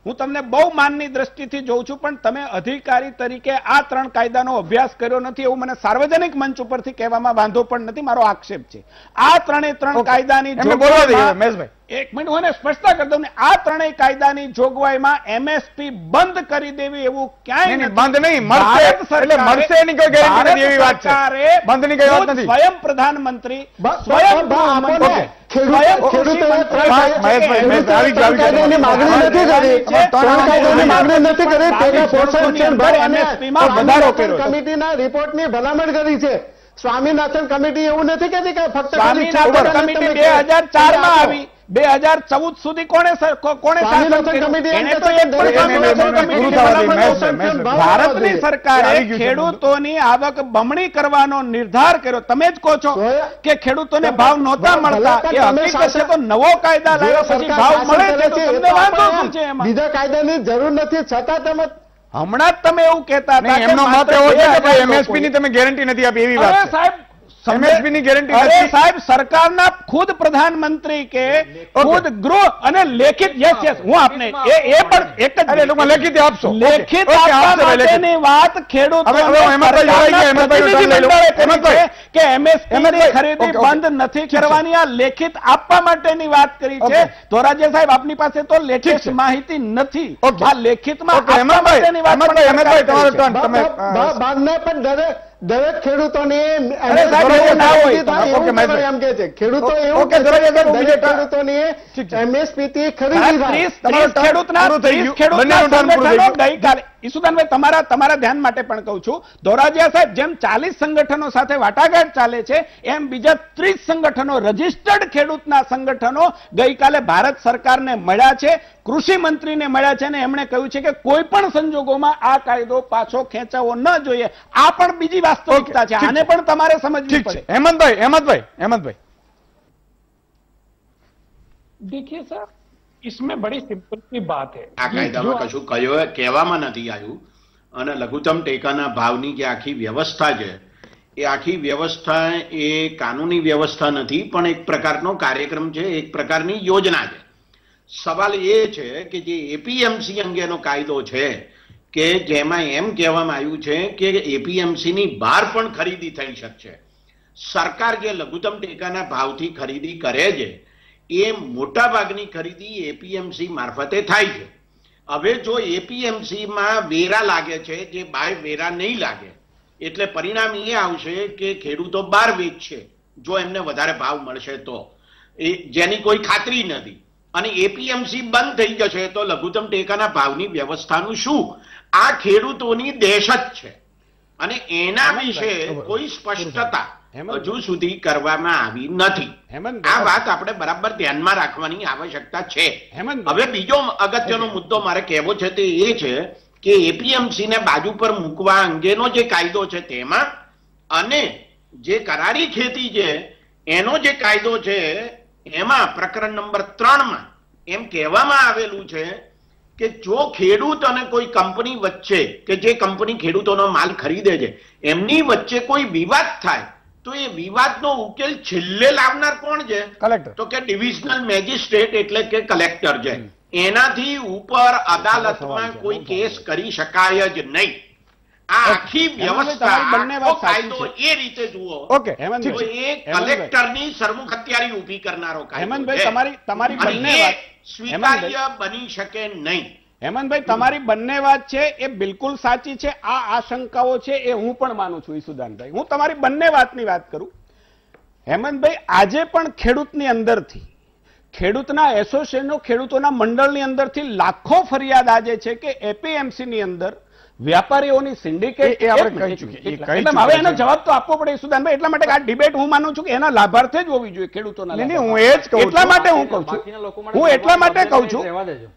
હું તમને બહુ માનની દ્રષ્ટિથી જોઉં છું, પણ તમે અધિકારી તરીકે આ 3 કાયદાનો અભ્યાસ કર્યો નથી એવું મને સાર્વજનિક મંચ ઉપરથી કહેવામાં વાંધો પણ નથી. મારો આક્ષેપ છે આ 3 કાયદાની જોગવાઈ. એક મિનિટ હું સ્પષ્ટતા કરી દઉં ને, આ 3 કાયદાની જોગવાઈમાં MSP બંધ કરી દેવી એવું ક્યાંય બંધ નહીં મળશે એની કોઈ ગેરંટી નથી એવી વાત છે. બંધની કઈ વાત નથી. સ્વયં પ્રધાનમંત્રી કમિટીના રિપોર્ટની ભલામણ કરી છે. સ્વામીનાથન કમિટી એવું નથી કહેતી કે ફક્ત કમિટી 2004 માં આવી, 2014 સુધી કોણે ભારતની સરકારે ખેડૂતોની આવક બમણી કરવાનો નિર્ધાર કર્યો. તમે જ કહો છો કે ખેડૂતોને ભાવ નહોતા મળતા, એ હકીકત છે. તો નવો કાયદા લાવ્યા પછી ભાવ મળે છે, તમને વાંધો શું છે એમાં? બીજા કાયદાની જરૂર નથી, છતાં તમે હમણાં જ તમે એવું કહેતા હતા એમનો મત એવો છે કે ભાઈ MSP ની તમે ગેરંટી નથી આપી એવી વાત છે. સાહેબ MSP ની ગેરંટી નથી સાહેબ. સરકારના ખુદ પ્રધાનમંત્રી કે ખુદ ગૃહ અને લેખિત હું આપને એ પણ એક જ લેખિત આપશો. લેખિત આપવા માટેની વાત ખેડૂતો કે MSP ની ખરીદી બંધ નથી કરવાની, આ લેખિત આપવા માટેની વાત કરી છે. ધોરાજીયા સાહેબ આપની પાસે તો લેટેસ્ટ માહિતી નથી. આ લેખિતમાં આપવા માટેની વાત દરેક ખેડૂતોને એમ કે છે ખેડૂતો એવું MSP થી ખરીદી ખેડૂતના ગઈકાલે ઈસુદાનભાઈ તમારા ધ્યાન માટે પણ કહું છું, ધોરાજીયા સાહેબ, જેમ 40 સંગઠનો સાથે વાટાઘાટ ચાલે છે એમ બીજા 30 સંગઠનો, રજીસ્ટર્ડ ખેડૂતના સંગઠનો ગઈકાલે ભારત સરકારને મળ્યા છે, કૃષિ મંત્રીને મળ્યા છે અને એમણે કહ્યું છે કે કોઈ પણ સંજોગોમાં આ કાયદો પાછો ખેંચાવો ન જોઈએ. આ પણ બીજી વાસ્તવિકતા છે, આને પણ તમારે સમજવી પડે. હેમંતભાઈ देखिए सर, इसमें बड़ी सिंपल सी बात है. આ કાયદામાં કશું કહેવામાં નથી આવ્યું અને લઘુત્તમ ટેકાના ભાવની જે આખી વ્યવસ્થા છે એ આખી વ્યવસ્થા એ કાનૂની વ્યવસ્થા નથી, પણ એક પ્રકારનો કાર્યક્રમ છે, એક પ્રકારની યોજના છે. સવાલ એ છે કે જે એપીએમસી અંગેનો કાયદો છે કે જેમાં એમ કહેવામાં આવ્યું છે કે એપીએમસીની બહાર પણ ખરીદી થઈ શકશે. સરકાર જે લઘુત્તમ ટેકાના ભાવથી ખરીદી કરે છે એ મોટા ભાગની ખરીદી એપીએમસી મારફતે થાય છે. હવે જો એપીએમસીમાં વેરા લાગે છે જે બાય વેરા નહીં લાગે, એટલે પરિણામ એ આવશે કે ખેડૂતો બહાર વેચશે જો એમને વધારે ભાવ મળશે તો, જેની કોઈ ખાતરી નથી. અને એપીએમસી બંધ થઈ જશે તો લઘુત્તમ ટેકાના ભાવની વ્યવસ્થાનું શું? આ ખેડૂતોની દહેશત છે અને એના વિશે કોઈ સ્પષ્ટતા હજુ સુધી કરવામાં આવી નથી. આ વાત આપણે બરાબર ધ્યાનમાં રાખવાની આવશ્યકતા છે. હવે બીજો અગત્યનો મુદ્દો મારે કહેવો છે તે એ છે કે એપીએમસી ને બાજુ પર મૂકવા અંગેનો જે કાયદો છે તેમાં અને જે કરારી ખેતી છે એનો જે કાયદો છે એમાં પ્રકરણ નંબર 3માં એમ કહેવામાં આવેલું છે કે જો ખેડૂત અને કોઈ કંપની વચ્ચે કે જે કંપની ખેડૂતોનો માલ ખરીદે છે એમની વચ્ચે કોઈ વિવાદ થાય તો એ વિવાદનો ઉકેલ છેલ્લે લાવનાર કોણ છે? કલેક્ટર. તો કે ડિવિઝનલ મેજિસ્ટ્રેટ એટલે કે કલેક્ટર છે. એનાથી ઉપર અદાલતમાં કોઈ કેસ કરી શકાય જ નહીં. આ આખી વ્યવસ્થા કાયદો એ રીતે જુઓ ઓકે તો એ કલેક્ટરની સરમુખત્યારી ઊભી કરનારો કાયદો હેમંતભાઈ, તમારી બંને વાત સ્વીકાર્ય બની શકે નહીં. હેમંતભાઈ, તમારી બંને વાત છે એ બિલકુલ સાચી છે. આ આશંકાઓ છે એ હું પણ માનું છું. ઈસુદાનભાઈ, હું તમારી બંને વાતની વાત કરું. હેમંતભાઈ, આજે પણ ખેડૂતની અંદરથી, ખેડૂતના એસોસિએશનો, ખેડૂતોના મંડળની અંદરથી લાખો ફરિયાદ આજે છે કે એપીએમસી ની અંદર વ્યાપારીઓની સિન્ડિકેટ. હવે એનો જવાબ તો આપવો પડે ઈસુદાનભાઈ. એટલા માટે આ ડિબેટ હું માનું છું કે એના લાભાર્થે જ હોવી જોઈએ ખેડૂતોના. હું એ જ કહું, એટલા માટે હું કહું છું, હું એટલા માટે કહું છું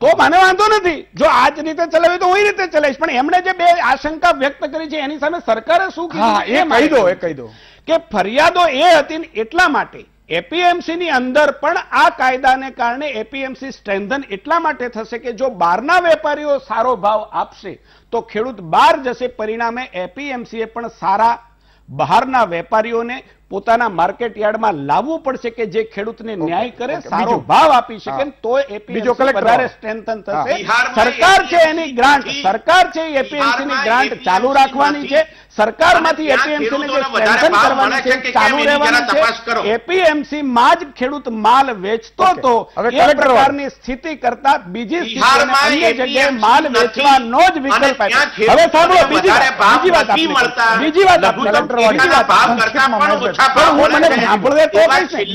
તો મને વાંધો નથી. જો આ જ રીતે ચલાવી તો હું એ રીતે ચલાવીશ. પણ એમણે જે બે આશંકા વ્યક્ત કરી છે એની સામે સરકારે શું કીધું એ કહી દો કે ફરિયાદો એ હતી એટલા માટે એપીએમસી ની અંદર પણ આ કાયદાને કારણે એપીએમસી સ્ટ્રેન્થન એટલા માટે થશે કે જો બહારના વેપારીઓ સારો ભાવ આપશે તો ખેડૂત બહાર જશે. પરિણામે એપીએમસી એ પણ સારા બહારના વેપારીઓને પોતાના માર્કેટ યાર્ડમાં લાવવું પડશે કે જે ખેડૂતને ન્યાય કરે, સારો ભાવ આપી શકે, તો એપીએમસી વધારે સ્ટ્રેન્થન થશે. સરકાર છે એની ગ્રાન્ટ, સરકાર છે એપીએમસી ની ગ્રાન્ટ ચાલુ રાખવાની છે. સરકારમાંથી એપીએમસી ને જે સ્ટ્રેન્થન કરવાની છે ચાલુ રહેવાની છે. એપીએમસી માં જ ખેડૂત માલ વેચતો તો એ પ્રકારની સ્થિતિ કરતા બીજી સ્થિતિ અન્ય જગ્યાએ માલ વેચવાનો જ વિકલ્પ આપ્યો. હવે સાંભળો બીજી વાત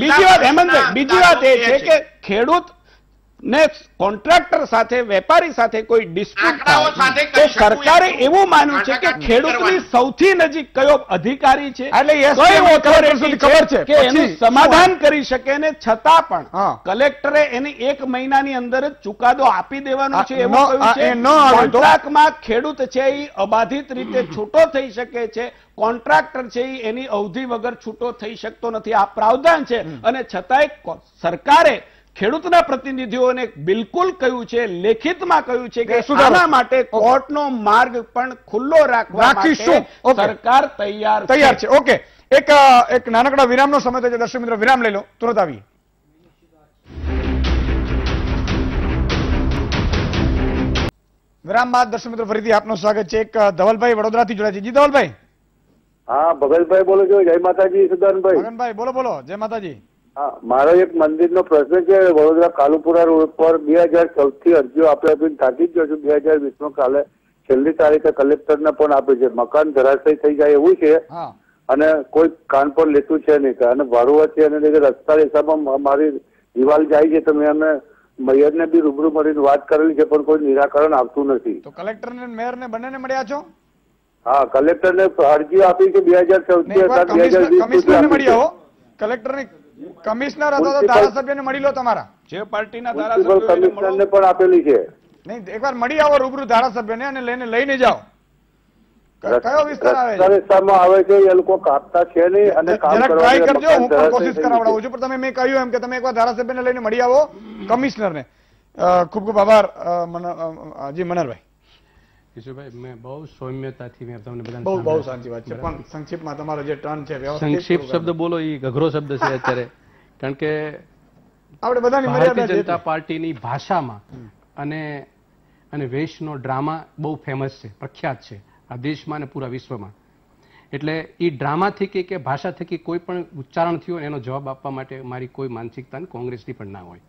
બીજી વાત હેમંતભાઈ, બીજી વાત એ છે કે ખેડૂત ને કોન્ટ્રાક્ટર સાથે, વેપારી સાથે કોઈ ડિસ્પ્યુટ થાય તો સરકારે એવું માન્યું છે કે ખેડૂતની સૌથી નજીક કયો અધિકારી છે, કઈ ઓથોરિટી છે કે એનું સમાધાન કરી શકે, ને છતાં પણ કલેક્ટરે એની 1 મહિનાની અંદર જ ચુકાદો આપી દેવાનો છે એવું કહ્યું છે. કોન્ટ્રાક્ટમાં ખેડૂત છે એ અબાધિત રીતે છૂટો થઈ શકે છે, કોન્ટ્રાક્ટર છે એની અવધિ વગર છૂટો થઈ શકતો નથી. આ પ્રાવધાન છે અને છતાંય સરકારે ખેડૂતના પ્રતિનિધિઓને બિલકુલ કહ્યું છે, લેખિતમાં કહ્યું છે કે આના માટે કોર્ટનો માર્ગ પણ ખુલ્લો રાખવા માટે સરકાર તૈયાર છે. ઓકે, એક નાનકડા વિરામનો સમય થયો છે. દર્શક મિત્રો, વિરામ લઈ લો, તુરંત આવીએ. વિરામ બાદ દર્શક મિત્રો ફરીથી આપનું સ્વાગત છે. એક ધવલભાઈ વડોદરાથી જોડાય છે. જી ધવલભાઈ. હા, ભગતભાઈ બોલો છો. જય માતાજી. સુદાનભાઈ. ભગનભાઈ બોલો. જય માતાજી. હા, મારો એક મંદિરનો પ્રશ્ન છે. વડોદરા કાલુપુરા રોડ પર 2014 થી અરજીઓ આપી થાકી ગયો છું. 2020 કાલે છેલ્લી તારીખે કલેક્ટરને પણ આપી છે. મકાન ધરાશયી થઈ જાય એવું છે અને કોઈ કાન પર લેતું છે નહીં. અને ભાડુઆ છે અને રસ્તા હિસાબે મારી દિવાલ જાય છે તો મેં અમે મેયરને બી રૂબરૂ મળીને વાત કરેલી છે, પણ કોઈ નિરાકરણ આવતું નથી. તો કલેક્ટર ને મેયર ને બંનેને મળ્યા છો? હા, કલેક્ટરને અરજી આપી કે 2014 કમિશનરને મળી આવો. કલેક્ટરને કમિશનર અથવા તો ધારાસભ્યને મળી લો. તમારા જે પાર્ટીના કમિશનરને પણ આપેલી છે. નહીં, એકવાર મળી આવો રૂબરૂ ધારાસભ્યને અને લઈને જાઓ. કયો વિસ્તાર આવે છે? વિસ્તારમાં આવે છે, એ લોકો કાપતા છે નહીં અને કામ ટ્રાય કરજો. હું પણ કોશિશ કરાવડાવું છું, પણ તમે મેં કહ્યું એમ કે તમે એકવાર ધારાસભ્યને લઈને મળી આવો, કમિશનરને. ખૂબ ખૂબ આભાર જી મનહરભાઈ. કિશોરભાઈ, મેં બહુ સૌમ્યતાથી મેં તમને બધા બહુ સાચી વાત છે, પણ સંક્ષિપ્તમાં તમારો જે ટર્ન છે સંક્ષિપ્ત શબ્દ બોલો એ અઘરો શબ્દ છે અત્યારે, કારણ કે આપણે બધાની ભારતીય જનતા પાર્ટીની ભાષામાં અને વેશનો ડ્રામા બહુ ફેમસ છે, પ્રખ્યાત છે આ દેશમાં અને પૂરા વિશ્વમાં. એટલે એ ડ્રામા થકી કે ભાષા થકી કોઈ પણ ઉચ્ચારણ થયું એનો જવાબ આપવા માટે મારી કોઈ માનસિકતા કોંગ્રેસની પણ ના હોય,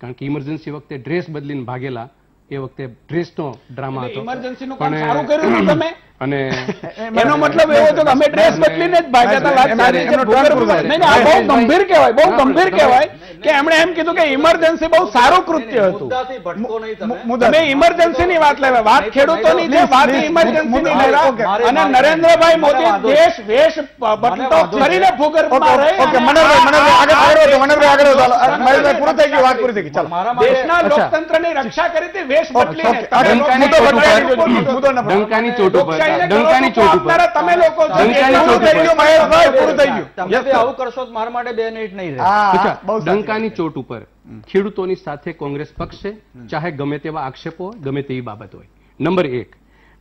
કારણ કે ઇમરજન્સી વખતે ડ્રેસ બદલીને ભાગેલા એ વખતે ડ્રેસનો ડ્રામા હતો. ઇમરજન્સીનું કામ સારું કર્યું તમે, અને એનો મતલબ એવો હતો કે અમે ડ્રેસ બદલીને જ ભાગ્યા હતા. વાત સારી છે. નહીં, આ બહુ ગંભીર કહેવાય, બહુ ગંભીર કહેવાય કે એમણે એમ કીધું કે ઇમરજન્સી બહુ સારું કૃત્ય હતું. તમે ઇમરજન્સીની વાત લેવા, વાત ખેડૂતોની છે, વાત ઇમરજન્સીની લેવા. અને નરેન્દ્રભાઈ મોદી દેશ વેશ બદલો કરીને ભૂગર્ભમાં રહે. ઓકે, મનહરભાઈ આગળ પૂરું થઈ ગયું, વાત પૂરી થઈ ગઈ. ચાલો, દેશના લોકતંત્રની રક્ષા કરી હતી વેશ બદલીને. ડંકાની ચોટ ઉપર ડંકાની ચોટ ઉપર તમે લોકો આવું કરશો તો મારા માટે 2 મિનિટ નહીં રહે. ડંકાની ચોટ ઉપર ખેડૂતોની સાથે કોંગ્રેસ પક્ષ છે, ચાહે ગમે તેવા આક્ષેપો હોય, ગમે તેવી બાબત હોય. નંબર 1.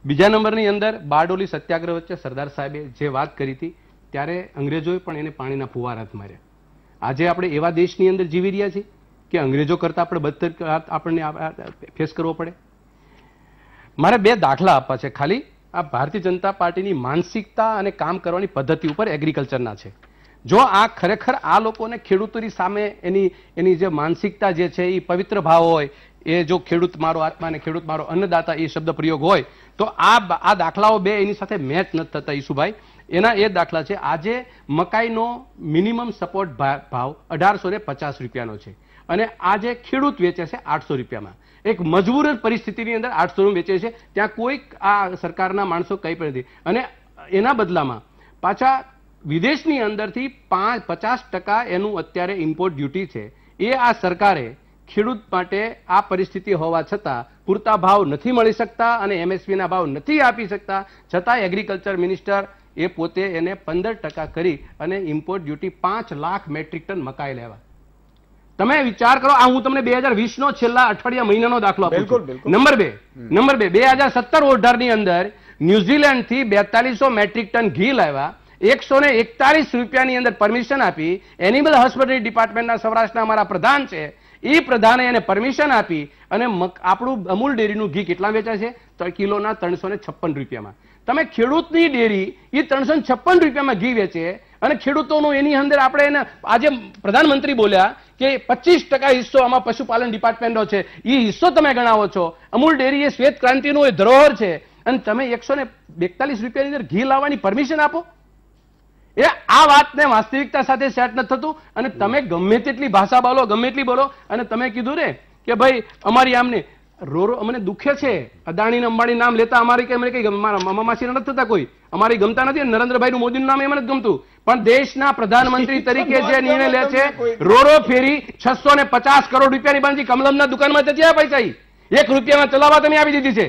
બીજા નંબરની અંદર બારડોલી સત્યાગ્રહ વચ્ચે સરદાર સાહેબે જે વાત કરી હતી ત્યારે અંગ્રેજોએ પણ એને પાણીના ફુવારા હાથ માર્યા. આજે આપણે એવા દેશની અંદર જીવી રહ્યા છીએ કે અંગ્રેજો કરતા આપણે બદતર આપણને ફેસ કરવો પડે. મારે 2 દાખલા આપવા છે ખાલી. આ ભારતીય જનતા પાર્ટીની માનસિકતા અને કામ કરવાની પદ્ધતિ ઉપર એગ્રીકલ્ચરના છે. જો આ ખરેખર આ લોકોને ખેડૂતોની સામે એની જે માનસિકતા જે છે એ પવિત્ર ભાવ હોય, એ જો ખેડૂત મારો આત્મા અને ખેડૂત મારો અન્નદાતા એ શબ્દ પ્રયોગ હોય તો આ દાખલાઓ 2 એની સાથે મેચ નથી થતા. ઈસુભાઈ, એના એ દાખલા છે. આજે મકાઈનો મિનિમમ સપોર્ટ ભાવ 1850 રૂપિયાનો છે અને આજે ખેડૂત વેચે છે 800 રૂપિયામાં. એક મજબૂર પરિસ્થિતિની અંદર 800 વેચે છે, ત્યાં કોઈ આ સરકારના માણસો કંઈ પણ નથી. અને એના બદલામાં પાછા વિદેશની અંદરથી 50% એનું અત્યારે ઇમ્પોર્ટ ડ્યુટી છે. એ આ સરકારે ખેડૂત માટે આ પરિસ્થિતિ હોવા છતાં પૂરતા ભાવ નથી મળી શકતા અને MSPના ભાવ નથી આપી શકતા, છતાં એગ્રીકલ્ચર મિનિસ્ટર એ પોતે એને 15% કરી અને import duty 5 lakh metric tonne મકાઈ લેવા. તમે વિચાર કરો. આ હું તમને 2020નો છેલ્લા અઠવાડિયા મહિનાનો દાખલો આપું છું. નંબર 2 2017-18ની અંદર ન્યુઝીલેન્ડથી 4200 મેટ્રિક ટન ઘી લાવ્યા, 141 રૂપિયાની અંદર પરમિશન આપી. એનિમલ હસબન્ડરી ડિપાર્ટમેન્ટના સૌરાષ્ટ્રના અમારા પ્રધાન છે, એ પ્રધાને એને પરમિશન આપી અને આપણું અમૂલ ડેરીનું ઘી કેટલા વેચાય છે? કિલોના 356 રૂપિયામાં. તમે ખેડૂતની ડેરી એ 356 રૂપિયામાં ઘી વેચે અને ખેડૂતોનું એની અંદર આપણે એને આજે પ્રધાનમંત્રી બોલ્યા કે 25% હિસ્સો આમાં પશુપાલન ડિપાર્ટમેન્ટનો છે, એ હિસ્સો તમે ગણાવો છો. અમૂલ ડેરી એ શ્વેત ક્રાંતિનો એ ધરોહર છે અને તમે 142 રૂપિયાની અંદર ઘી લાવવાની પરમિશન આપો. એ આ વાતને વાસ્તવિકતા સાથે સેટ નથી થતું. અને તમે ગમે તેટલી ભાષા બોલો, ગમે એટલી બોલો, અને તમે કીધું ને કે ભાઈ અમારી આમને રોરો અમને દુખે છે, અદાણી અંબાણી નામ લેતા અમારી કઈ મામાસી નથી થતા, કોઈ અમારી ગમતા નથી. નરેન્દ્રભાઈ મોદીનું નામ એમને જ ગમતું, પણ દેશના પ્રધાનમંત્રી તરીકે જે નિર્ણય લે છે, રોરો ફેરી 650 કરોડ રૂપિયાની બાંધી કમલમના દુકાનમાં જતી પૈસા 1 રૂપિયામાં ચલાવવા તમે આપી દીધી છે.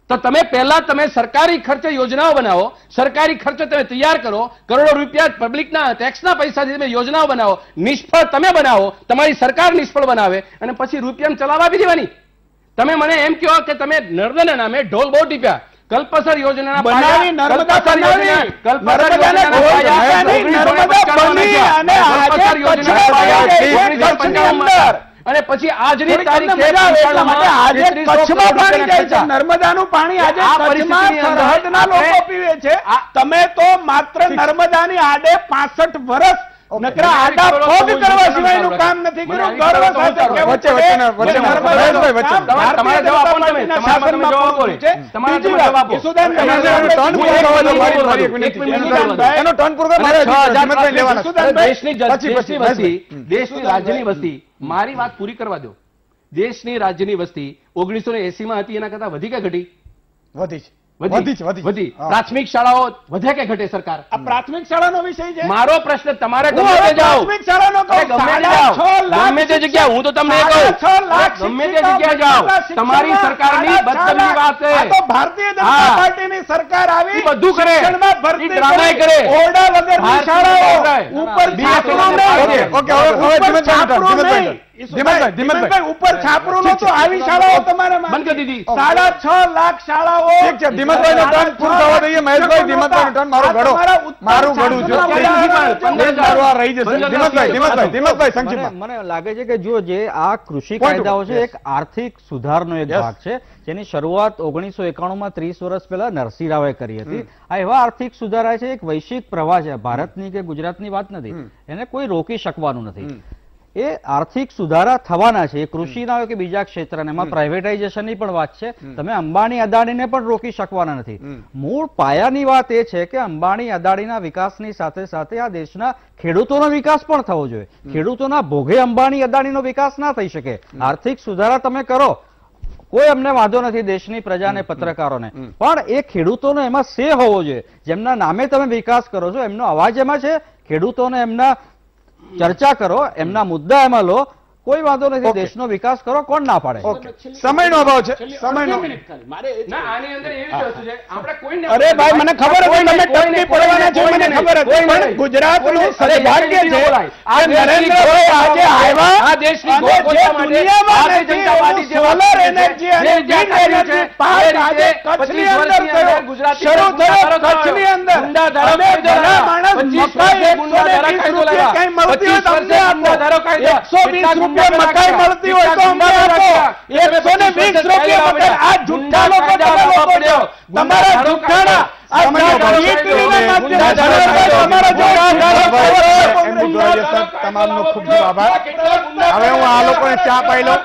તો તમે પહેલા તમે સરકારી ખર્ચે યોજનાઓ બનાવો, સરકારી ખર્ચે તમે તૈયાર કરો, કરોડો રૂપિયા પબ્લિકના ટેક્સના પૈસાથી તમે યોજનાઓ બનાવો. નિષ્ફળ તમે બનાવો, તમારી સરકાર નિષ્ફળ બનાવે અને પછી રૂપિયામાં ચલાવવા આપી દેવાની. તમે મને એમ કહો કે તમે નર્મદાના નામે ઢોલ બહુ ટીપ્યા. કલ્પસર યોજનાના અને પછી આજની તારીખે નર્મદાનું પાણી આજે સરહદના લોકો પીવે છે. તમે તો માત્ર નર્મદાની આડે 65 વર્ષ નકરા આડા ફોગ કરવા સિવાયનું કામ નથી કર્યું. ગર્વ સાથે દેશની રાજ્યની વસ્તી, મારી વાત પૂરી કરવા દો. દેશની રાજ્યની વસ્તી 1980માં હતી એના કરતા વધી કે ઘટી? વધી. પ્રાથમિક શાળાઓ વધે કે ઘટે? સરકાર આ પ્રાથમિક શાળાનો વિષય છે. મારો પ્રશ્ન તમારે ગમે તે જાઓ, પ્રાથમિક શાળાનો ગમે તે જગ્યા, હું તો તમને એ કહું, ગમે તે જગ્યા જાઓ, તમારી સરકારની બદતમીજી વાત છે. ભારતીય જનતા પાર્ટીની સરકાર આવી બધું કરે, ડ્રામા કરે, ઓરડા વગરની શાળાઓ ઉપર ઉપર છાપરું નહોતું, આવી શાળાઓ તમારે બંધ કરી દીધી. 6.5 લાખ શાળાઓ. ધીમતભાઈનો ટર્ન પૂરો થવા દઈએ. મહેશભાઈ, ધીમતભાઈનો ટર્ન મારું ગળું છે. મને લાગે છે કે જો જે આ કૃષિ કાયદાઓ છે એક આર્થિક સુધારનો એક ભાગ છે, જેની શરૂઆત 1991માં 30 વર્ષ પહેલા નરસિંહ રાવે કરી હતી. આ એવા આર્થિક સુધારા છે, એક વૈશ્વિક પ્રવાહ છે, ભારતની કે ગુજરાતની વાત નથી, એને કોઈ રોકી શકવાનું નથી. એ આર્થિક સુધારા થવાના છે, એ કૃષિના હોય કે બીજા ક્ષેત્રના, એમાં પ્રાઇવેટાઇઝેશનની પણ વાત છે. તમે અંબાણી અદાણીને પણ રોકી શકવાના નથી. મૂળ પાયાની વાત એ છે કે અંબાણી અદાણીના વિકાસની સાથે સાથે આ દેશના ખેડૂતોનો વિકાસ પણ થવો જોઈએ. ખેડૂતોના ભોગે અંબાણી અદાણીનો વિકાસ ના થઈ શકે. આર્થિક સુધારા તમે કરો, કોઈ અમને વાંધો નથી, દેશની પ્રજાને, પત્રકારોને, પણ એ ખેડૂતોનો એમાં સે હોવો જોઈએ. જેમના નામે તમે વિકાસ કરો છો એમનો અવાજ એમાં છે, ખેડૂતોને એમના ચર્ચા કરો, એમના મુદ્દા એમાં લો, કોઈ વાંધો નથી, દેશનો વિકાસ કરો, કોણ ના પાડે? સમયનો અભાવ છે. સમયનો. અરે ભાઈ, મને ખબર હતી તમે ટપકી પડવાના છો, મને ખબર હતી, પણ ગુજરાતનું સદભાગ્ય છે આ નરેન્દ્રભાઈ આજે આવ્યા. આ દેશની દુનિયામાં સોલર એનર્જી અને વિન્ડ એનર્જી પાર્ક આજે કચ્છની અંદર થયો, શરૂ થયો કચ્છની અંદર. અને ઘણા માણસ મકાઈ 120 રૂપિયા કઈ મળતી હોય તમને આપો, 120 રૂપિયા મકાઈ મળતી હોય તો અમને આપો, 120 રૂપિયા મકાઈ. આ જુઠ્ઠા લોકો તમે લોકો છો, તમારા જુઠ્ઠાના તમામનો ખૂબ ખૂબ આભાર. હવે હું આ લોકોને ચા પાઈ લો,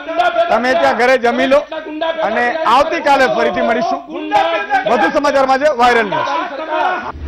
તમે ત્યાં ઘરે જમી લો, અને આવતીકાલે ફરીથી મળીશું વધુ સમાચારમાં છે વાયરલ ન્યૂઝ.